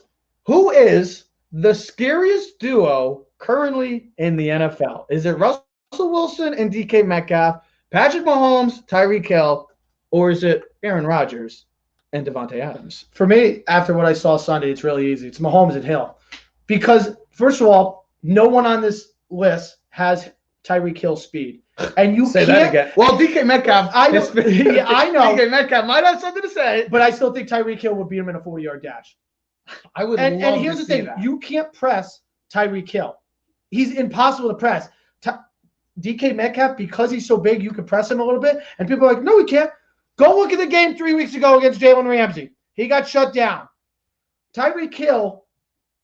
who is the scariest duo currently in the NFL? Is it Russell Wilson and DK Metcalf, Patrick Mahomes, Tyreek Hill, or is it Aaron Rodgers and Devontae Adams? For me, after what I saw Sunday, it's really easy. It's Mahomes and Hill. Because, first of all, no one on this list has Tyreek Hill speed. And you say that again. Well, DK Metcalf, I know. Yeah, I know. DK Metcalf might have something to say. But I still think Tyreek Hill would beat him in a 40-yard dash. I would and love here's to the thing. that. You can't press Tyreek Hill. He's impossible to press. DK Metcalf, because he's so big, you could press him a little bit. And people are like, no, we can't. Go look at the game 3 weeks ago against Jalen Ramsey. He got shut down. Tyreek Hill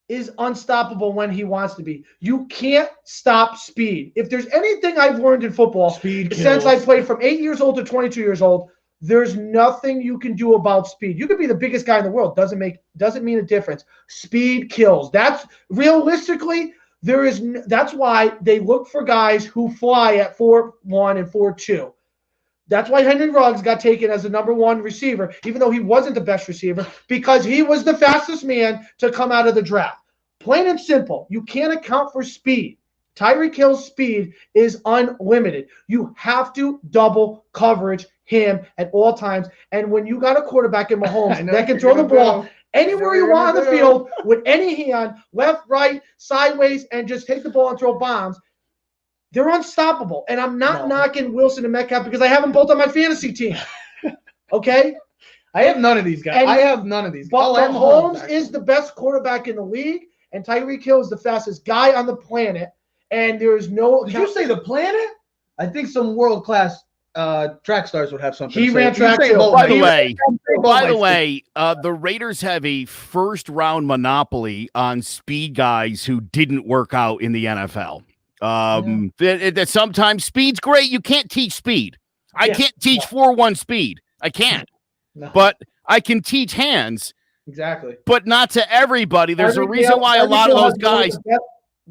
is unstoppable when he wants to be. You can't stop speed. If there's anything I've learned in football since I played from 8 years old to 22 years old, there's nothing you can do about speed. You could be the biggest guy in the world. Doesn't mean a difference. Speed kills. That's realistically, that's why they look for guys who fly at 4.1 and 4.2. That's why Henry Ruggs got taken as the number 1 receiver, even though he wasn't the best receiver, because he was the fastest man to come out of the draft. Plain and simple. You can't account for speed. Tyreek Hill's speed is unlimited. You have to double coverage him at all times. And when you got a quarterback in Mahomes that can throw the ball anywhere you want on the field with any hand, left, right, sideways, and just take the ball and throw bombs, they're unstoppable. And I'm not knocking Wilson and Metcalf because I have them both on my fantasy team. Okay? I have none of these guys. I have none of these guys. But Mahomes is the best quarterback in the league, and Tyreek Hill is the fastest guy on the planet. And there is no. Did you say the planet? I think some world-class track stars would have something. He to ran say. track too. By the way, the Raiders have a first-round monopoly on speed guys who didn't work out in the NFL. That sometimes speed's great. You can't teach speed. I can't teach 4-1 speed. I can't. No. But I can teach hands. Exactly. But not to everybody. There's a reason why a lot of those guys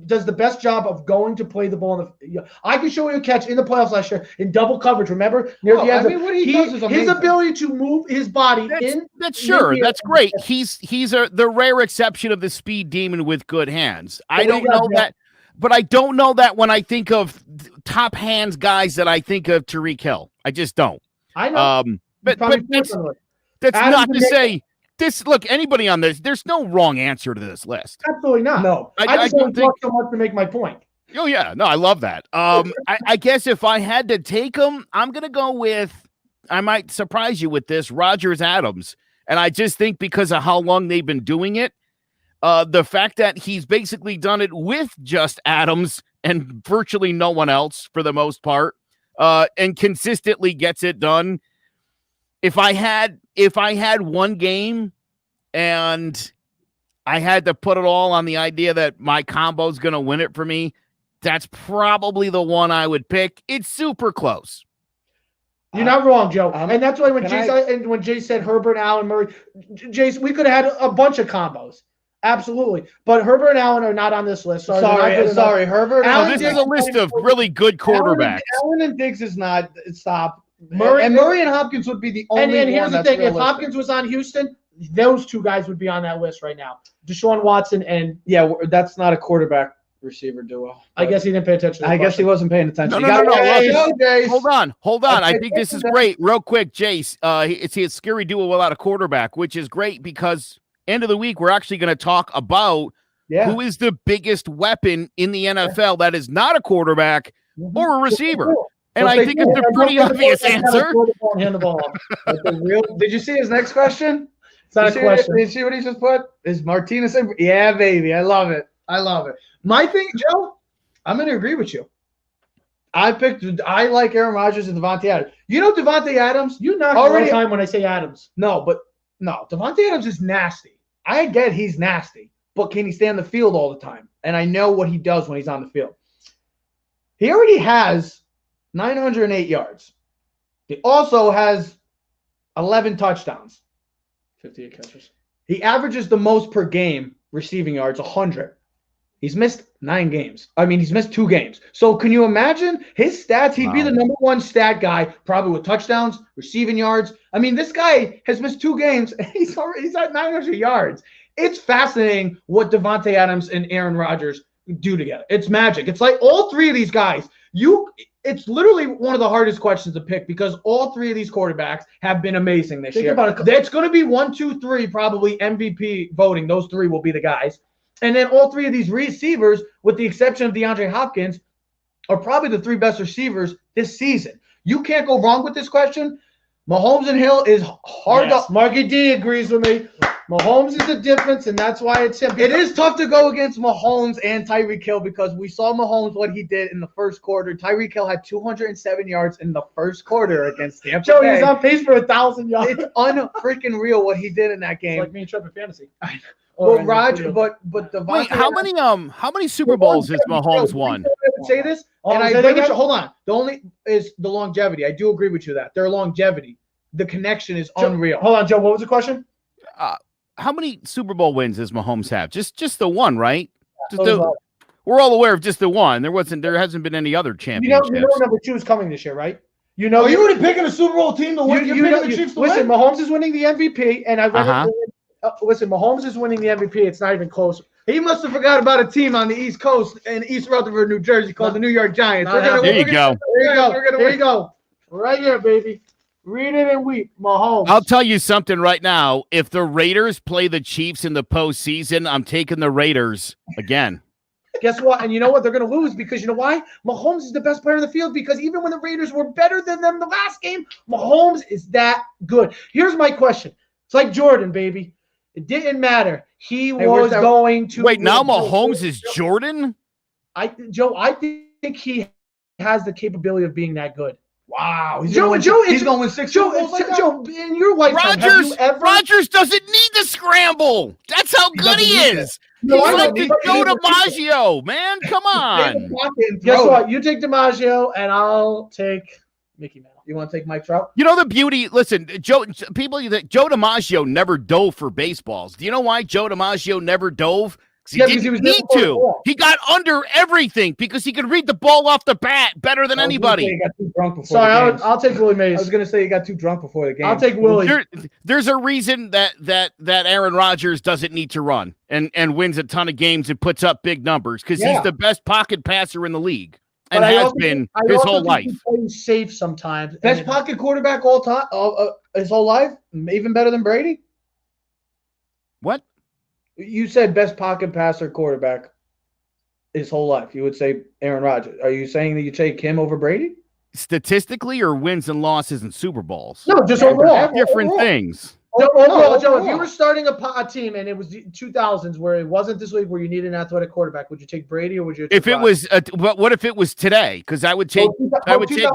does the best job of going to play the ball in the. I can show you a catch in the playoffs last year in double coverage. Remember, near the end. What he does is amazing. His ability to move his body that's great. He's the rare exception of the speed demon with good hands. I don't know that, but I don't know that when I think of top hands guys that I think of Tyreek Hill. I just don't. I know. But that's not to say. Look, anybody on this, there's no wrong answer to this list. Absolutely not. No. I just don't talk so much to make my point. Oh, yeah. No, I love that. I guess if I had to take them, I'm going to go with, I might surprise you with this, Rodgers Adams. And I just think because of how long they've been doing it, the fact that he's basically done it with just Adams and virtually no one else for the most part, and consistently gets it done. If I had one game and I had to put it all on the idea that my combo is going to win it for me, that's probably the one I would pick. It's super close. You're not wrong, Joe. And that's why when Jay said Herbert, Allen, Murray, Jace, we could have had a bunch of combos. Absolutely. But Herbert and Allen are not on this list. Sorry. Herbert. This is a list of really good quarterbacks. Allen and Diggs is not. Stop. Murray and Hopkins would be the only and here's one the thing: if Hopkins was on Houston, those two guys would be on that list right now. Deshaun Watson and that's not a quarterback receiver duo. I guess he didn't pay attention. I guess he wasn't paying attention. No. Hold on. I think this is great. Real quick, Jace. It's a scary duo without a quarterback, which is great because end of the week we're actually going to talk about who is the biggest weapon in the NFL that is not a quarterback or a receiver. And I think it's a pretty obvious answer. Did you see his next question? It's not a question. Did you see what he just put? Is Martinez? Yeah, baby. I love it. My thing, Joe, I'm going to agree with you. I like Aaron Rodgers and Devontae Adams. You know Devontae Adams? You knock all the time when I say Adams. No, Devontae Adams is nasty. I get he's nasty, but can he stay on the field all the time? And I know what he does when he's on the field. He already has 908 yards. He also has 11 touchdowns. 58 catches. He averages the most per game receiving yards, 100. He's missed 9 games. He's missed 2 games. So can you imagine his stats? He'd be the number 1 stat guy, probably with touchdowns, receiving yards. This guy has missed 2 games, and he's at 900 yards. It's fascinating what Devontae Adams and Aaron Rodgers do together. It's magic. It's like all 3 of these guys. It's literally one of the hardest questions to pick because all 3 of these quarterbacks have been amazing this year. It's going to be 1, 2, 3, probably MVP voting. Those 3 will be the guys. And then all 3 of these receivers, with the exception of DeAndre Hopkins, are probably the 3 best receivers this season. You can't go wrong with this question. Mahomes and Hill is hard up. Marky D agrees with me. Mahomes is the difference, and that's why it's him. It is tough to go against Mahomes and Tyreek Hill because we saw Mahomes what he did in the first quarter. Tyreek Hill had 207 yards in the first quarter against Tampa Bay. Joe, he's on pace for 1,000 yards. It's unfreaking real what he did in that game. It's like me and Trevor Fantasy. But Roger, but Wait, how many Super Bowls has Mahomes won? Say this, and I bring it. Hold on. The only is the longevity. I do agree with you that their longevity, the connection is unreal. Hold on, Joe. What was the question? How many Super Bowl wins does Mahomes have? Just the one, right? We're all aware of just the one. There hasn't been any other championships. You know number 2 is coming this year, right? You already picking a Super Bowl team to win. You're picking the Chiefs to win. Listen, Mahomes is winning the MVP, and I read it. Listen, Mahomes is winning the MVP. It's not even close. He must have forgot about a team on the East Coast in East Rutherford, New Jersey called the New York Giants. There you go. There you go. Right here, baby. Read it and weep. Mahomes. I'll tell you something right now. If the Raiders play the Chiefs in the postseason, I'm taking the Raiders again. Guess what? And you know what? They're going to lose because you know why? Mahomes is the best player in the field because even when the Raiders were better than them the last game, Mahomes is that good. Here's my question. It's like Jordan, baby. It didn't matter. He was going to wait. Now Mahomes is Jordan. Joe, I think he has the capability of being that good. Wow, He's going to win 6 Joe, in your lifetime, Rodgers doesn't need to scramble. That's how good he is. He's like the Joe DiMaggio, man. Come on. Guess what? You take DiMaggio, and I'll take Mickey Mantle. You want to take Mike Trout? You know the beauty. Listen, Joe DiMaggio never dove for baseballs. Do you know why Joe DiMaggio never dove? He didn't need to. He got under everything because he could read the ball off the bat better than anybody. He got too drunk before Sorry, I'll take Willie Mays. I was going to say he got too drunk before the game. I'll take Willie. There's a reason that Aaron Rodgers doesn't need to run and wins a ton of games and puts up big numbers because he's the best pocket passer in the league and has been his whole life. He's safe sometimes. Best pocket quarterback all time, his whole life, even better than Brady. What? You said best pocket passer quarterback his whole life. You would say Aaron Rodgers. Are you saying that you take him over Brady? Statistically or wins and losses in Super Bowls? No, just overall. Different things. Joe, if you were starting a team and it was the 2000s where it wasn't this league where you needed an athletic quarterback, would you take Brady or would you? If it was, what if it was today? Because I would take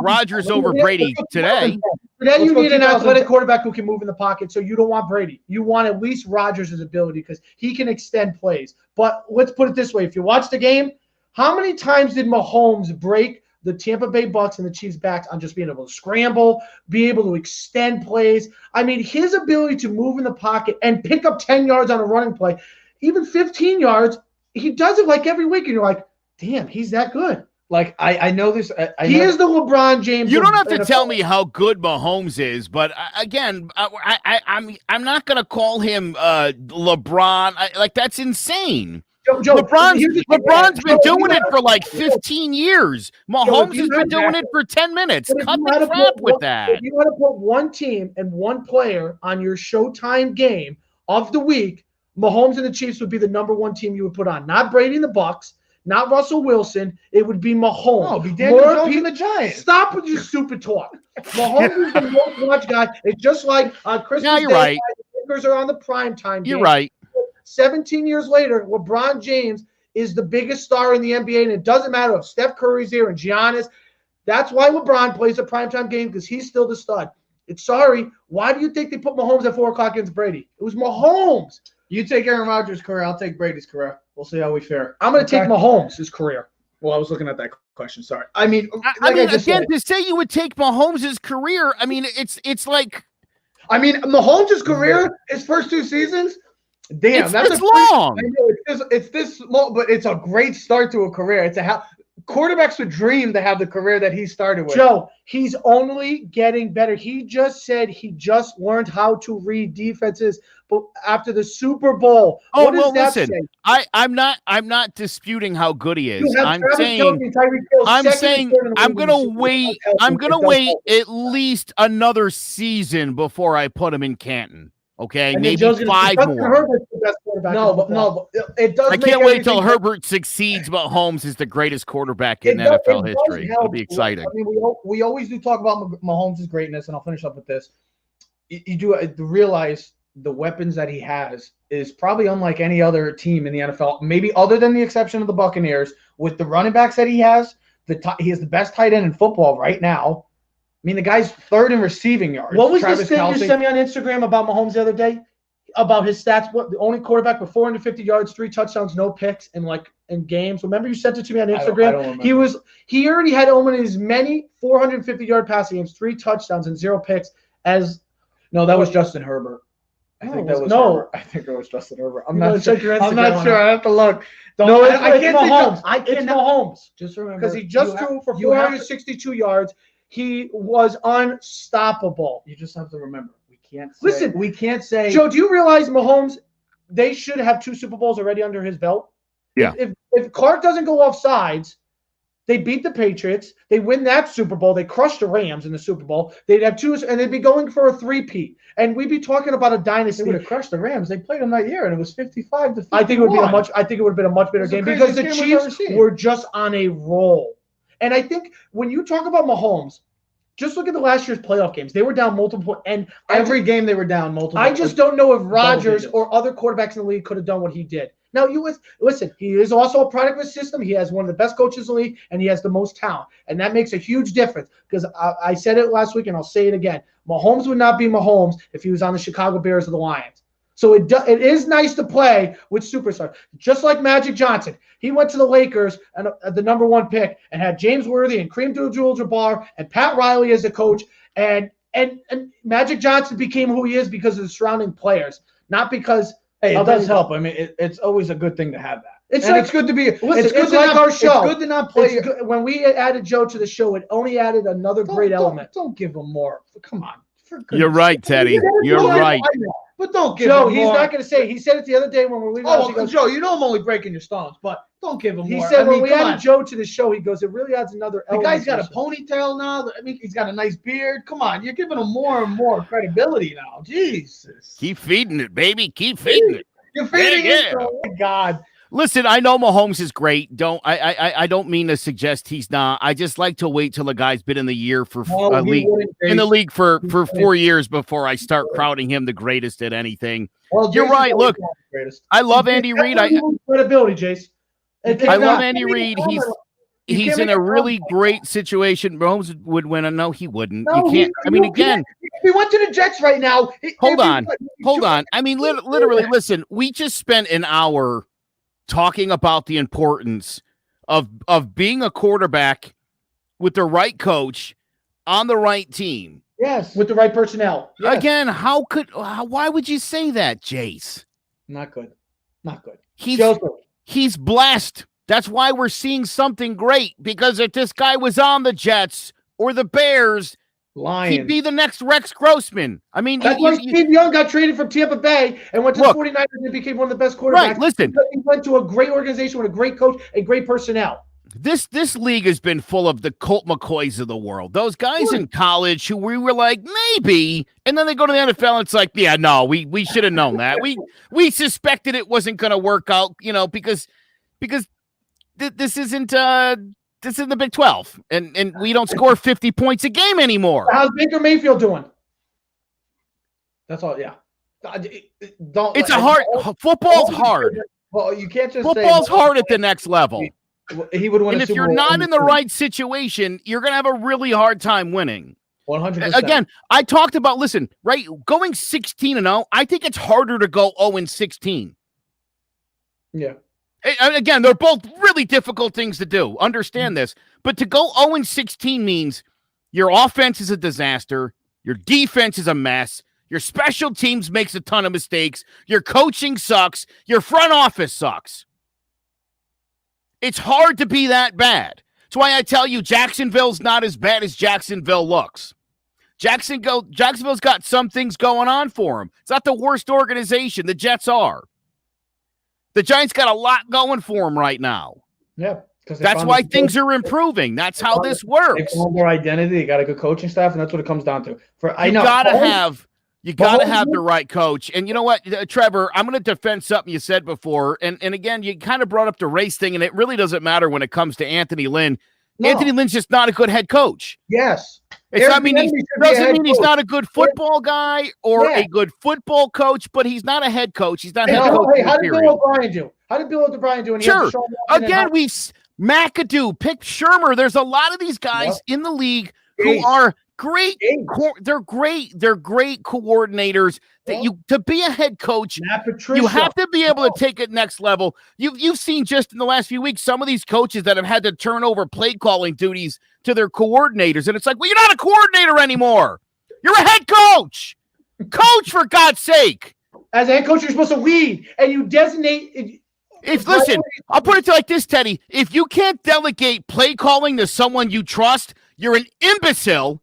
Rodgers over Brady today. Today you need an athletic quarterback who can move in the pocket, so you don't want Brady. You want at least Rodgers' ability because he can extend plays. But let's put it this way: if you watch the game, how many times did Mahomes break the Tampa Bay Bucks and the Chiefs' backs on just being able to scramble, be able to extend plays? I mean, his ability to move in the pocket and pick up 10 yards on a running play, even 15 yards, he does it like every week, and you're like, damn, he's that good. Like, I know this. He is the LeBron James. You don't have to tell me how good Mahomes is, but again, I'm not going to call him LeBron. Like, that's insane. Joe, LeBron's been doing it for like 15 years. Mahomes has been doing it for 10 minutes. Cut the crap with that. If you want to put one team and one player on your Showtime game of the week, Mahomes and the Chiefs would be the number one team you would put on. Not Brady and the Bucks, not Russell Wilson. It would be Mahomes. No, it'd be Daniel Jones and the Giants. Stop with your stupid talk. Mahomes is the most watched guy. It's just like on Christmas you're Day, right. the Lakers are on the primetime game. You're right. 17 years later, LeBron James is the biggest star in the NBA, and it doesn't matter if Steph Curry's here and Giannis. That's why LeBron plays a primetime game, because he's still the stud. Sorry, why do you think they put Mahomes at 4 o'clock against Brady? It was Mahomes. You take Aaron Rodgers' career, I'll take Brady's career. We'll see how we fare. I'm going to take Mahomes' career. Well, I was looking at that question. Sorry. I mean, to say you would take Mahomes' career, I mean, it's like. I mean, Mahomes' career, his first 2 seasons, damn, that's long. I know it's this long, but it's a great start to a career. It's quarterbacks would dream to have the career that he started with. Joe, he's only getting better. He just said he just learned how to read defenses after the Super Bowl. Oh, well, listen, I'm not disputing how good he is. I'm saying I'm gonna wait at least another season before I put him in Canton. Okay, maybe 5 more. No, it does. I can't wait till Herbert succeeds, but Holmes is the greatest quarterback in NFL history. It'll be exciting. I mean, we always do talk about Mahomes' greatness, and I'll finish up with this. You do realize the weapons that he has is probably unlike any other team in the NFL, maybe other than the exception of the Buccaneers. With the running backs that he has, he has the best tight end in football right now. I mean, the guy's 3rd in receiving yards. What was this thing you sent me on Instagram about Mahomes the other day? About his stats? What, the only quarterback with 450 yards, 3 touchdowns, no picks in games. Remember you sent it to me on Instagram? I don't remember. He already had almost as many 450-yard passing games, 3 touchdowns, and 0 picks as. No, that was Justin Herbert. I think it was Justin Herbert. I'm not sure. I have to look. It's Mahomes. It's Mahomes. Just remember, because he just threw for 462 yards. He was unstoppable. You just have to remember. We can't say. Listen, we can't say. Joe, do you realize Mahomes they should have 2 Super Bowls already under his belt. Yeah. If Clark doesn't go off sides, they beat the Patriots. They win that Super Bowl. They crush the Rams in the Super Bowl. They'd have 2, and they'd be going for a 3-peat. And we'd be talking about a dynasty. They would have crushed the Rams. They played them that year, and it was 55-51. I think it would be a much better game because the Chiefs were just on a roll. And I think when you talk about Mahomes, just look at the last year's playoff games. They were down multiple, and every game they were down multiple. I just don't know if Rodgers or other quarterbacks in the league could have done what he did. Now, listen, he is also a product of his system. He has one of the best coaches in the league, and he has the most talent. And that makes a huge difference because I said it last week, and I'll say it again. Mahomes would not be Mahomes if he was on the Chicago Bears or the Lions. So it is nice to play with superstars. Just like Magic Johnson. He went to the Lakers and the number 1 pick and had James Worthy and Kareem Abdul-Jabbar and Pat Riley as a coach. And Magic Johnson became who he is because of the surrounding players, not because – Hey, it does help. I mean, it's always a good thing to have that. It's good to be. Listen, it's like our show. It's good to not play. When we added Joe to the show, it only added another great element. Don't give him more. Come on. You're right, Teddy. You're right. But don't give Joe, him he's more. not going to say. He said it the other day when we were leaving. Oh, Joe, you know I'm only breaking your stones, but don't give him more. He said when we added Joe to the show, he goes, it really adds another element. The guy's got a show. ponytail now. I mean, he's got a nice beard. Come on, you're giving him more and more credibility now. Jesus. Keep feeding it, baby. Keep feeding it. You're feeding it. Oh my God. Listen, I know Mahomes is great. I don't mean to suggest he's not. I just like to wait till the guy's been in the year for in the league for 4 years before I start crowning him the greatest at anything. Well, you're right. Look, I love Andy Reid. Credibility, Jace. I love Andy Reid. He's in a really great situation. Mahomes would win. No, he wouldn't. You can't. I mean, again, he went to the Jets right now. Hold on. I mean, literally, listen. We just spent an hour talking about the importance of being a quarterback with the right coach on the right team. Yes, with the right personnel. Yes. Again, why would you say that, Jace? Not good. He's blessed. That's why we're seeing something great, because if this guy was on the Jets or the Bears, he'd be the next Rex Grossman. I mean, that's why Steve Young got traded from Tampa Bay and went to the 49ers and became one of the best quarterbacks. Right, listen. He went to a great organization with a great coach and great personnel. This league has been full of the Colt McCoys of the world. Those guys in college who we were like, maybe, and then they go to the NFL and it's like, yeah, no, we should have known that. We suspected it wasn't going to work out, because this isn't the Big 12, and we don't score 50 points a game anymore. How's Baker Mayfield doing? That's all. Yeah. Football's hard. Well, you can't just football's hard at the next level. He would win. And if you're not in the right situation, you're going to have a really hard time winning. 100%. Again, I talked about, right, going 16-0, I think it's harder to go 0-16. Yeah. Again, they're both really difficult things to do. Understand this. But to go 0-16 means your offense is a disaster. Your defense is a mess. Your special teams makes a ton of mistakes. Your coaching sucks. Your front office sucks. It's hard to be that bad. That's why I tell you Jacksonville's not as bad as Jacksonville looks. Jacksonville's got some things going on for them. It's not the worst organization. The Jets are. The Giants got a lot going for them right now. Yeah. That's why things are improving. That's how this works. They found their identity. They got a good coaching staff, and that's what it comes down to. You gotta have the right coach. And you know what, Trevor, I'm going to defend something you said before. And again, you kind of brought up the race thing, and it really doesn't matter when it comes to Anthony Lynn. No. Anthony Lynn's just not a good head coach. Yes. It doesn't mean he's not a good football guy or a good football coach, but he's not a head coach. He's not a head coach. How did Bill O'Brien do? And sure. Again, McAdoo, pick Shermer. There's a lot of these guys in the league who are great. They're great. They're great coordinators. To be a head coach, you have to be able to take it next level. You've seen just in the last few weeks some of these coaches that have had to turn over play calling duties to their coordinators, and it's like, well, you're not a coordinator anymore. You're a head coach. Coach, for God's sake. As a head coach, you're supposed to lead, and you designate. Listen, I'll put it to like this, Teddy. If you can't delegate play calling to someone you trust, you're an imbecile.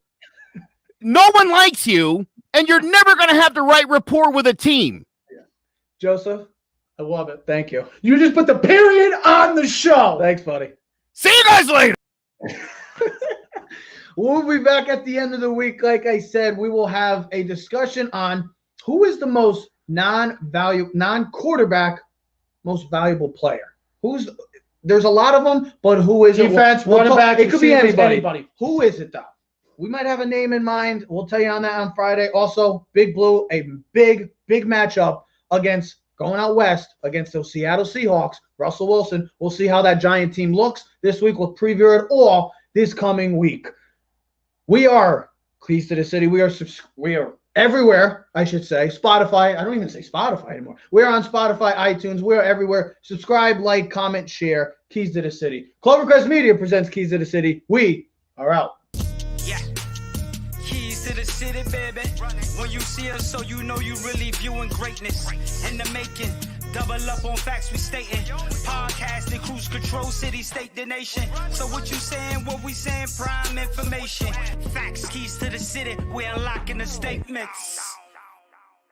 No one likes you, and you're never going to have the right rapport with a team. Joseph, I love it. Thank you. You just put the period on the show. Thanks, buddy. See you guys later. We'll be back at the end of the week. Like I said, we will have a discussion on who is the most non-quarterback, most valuable player. There's a lot of them, but who is it? Defense, running back. It could be anybody. Anybody. Who is it, though? We might have a name in mind. We'll tell you on that on Friday. Also, Big Blue, a big matchup against going out west against those Seattle Seahawks. Russell Wilson. We'll see how that Giant team looks this week. We'll preview it all this coming week. We are Keys to the City. We are everywhere, I should say. Spotify. I don't even say Spotify anymore. We're on Spotify, iTunes. We're everywhere. Subscribe, like, comment, share. Keys to the City. Clovercrest Media presents Keys to the City. We are out. Yeah. Keys to the city, baby. When you see us, so you know you really viewing greatness in the making. Double up on facts we stating. Podcasting, cruise control, city, state, the nation. So what you saying, what we saying, prime information. Facts, keys to the city, we're unlocking the statements.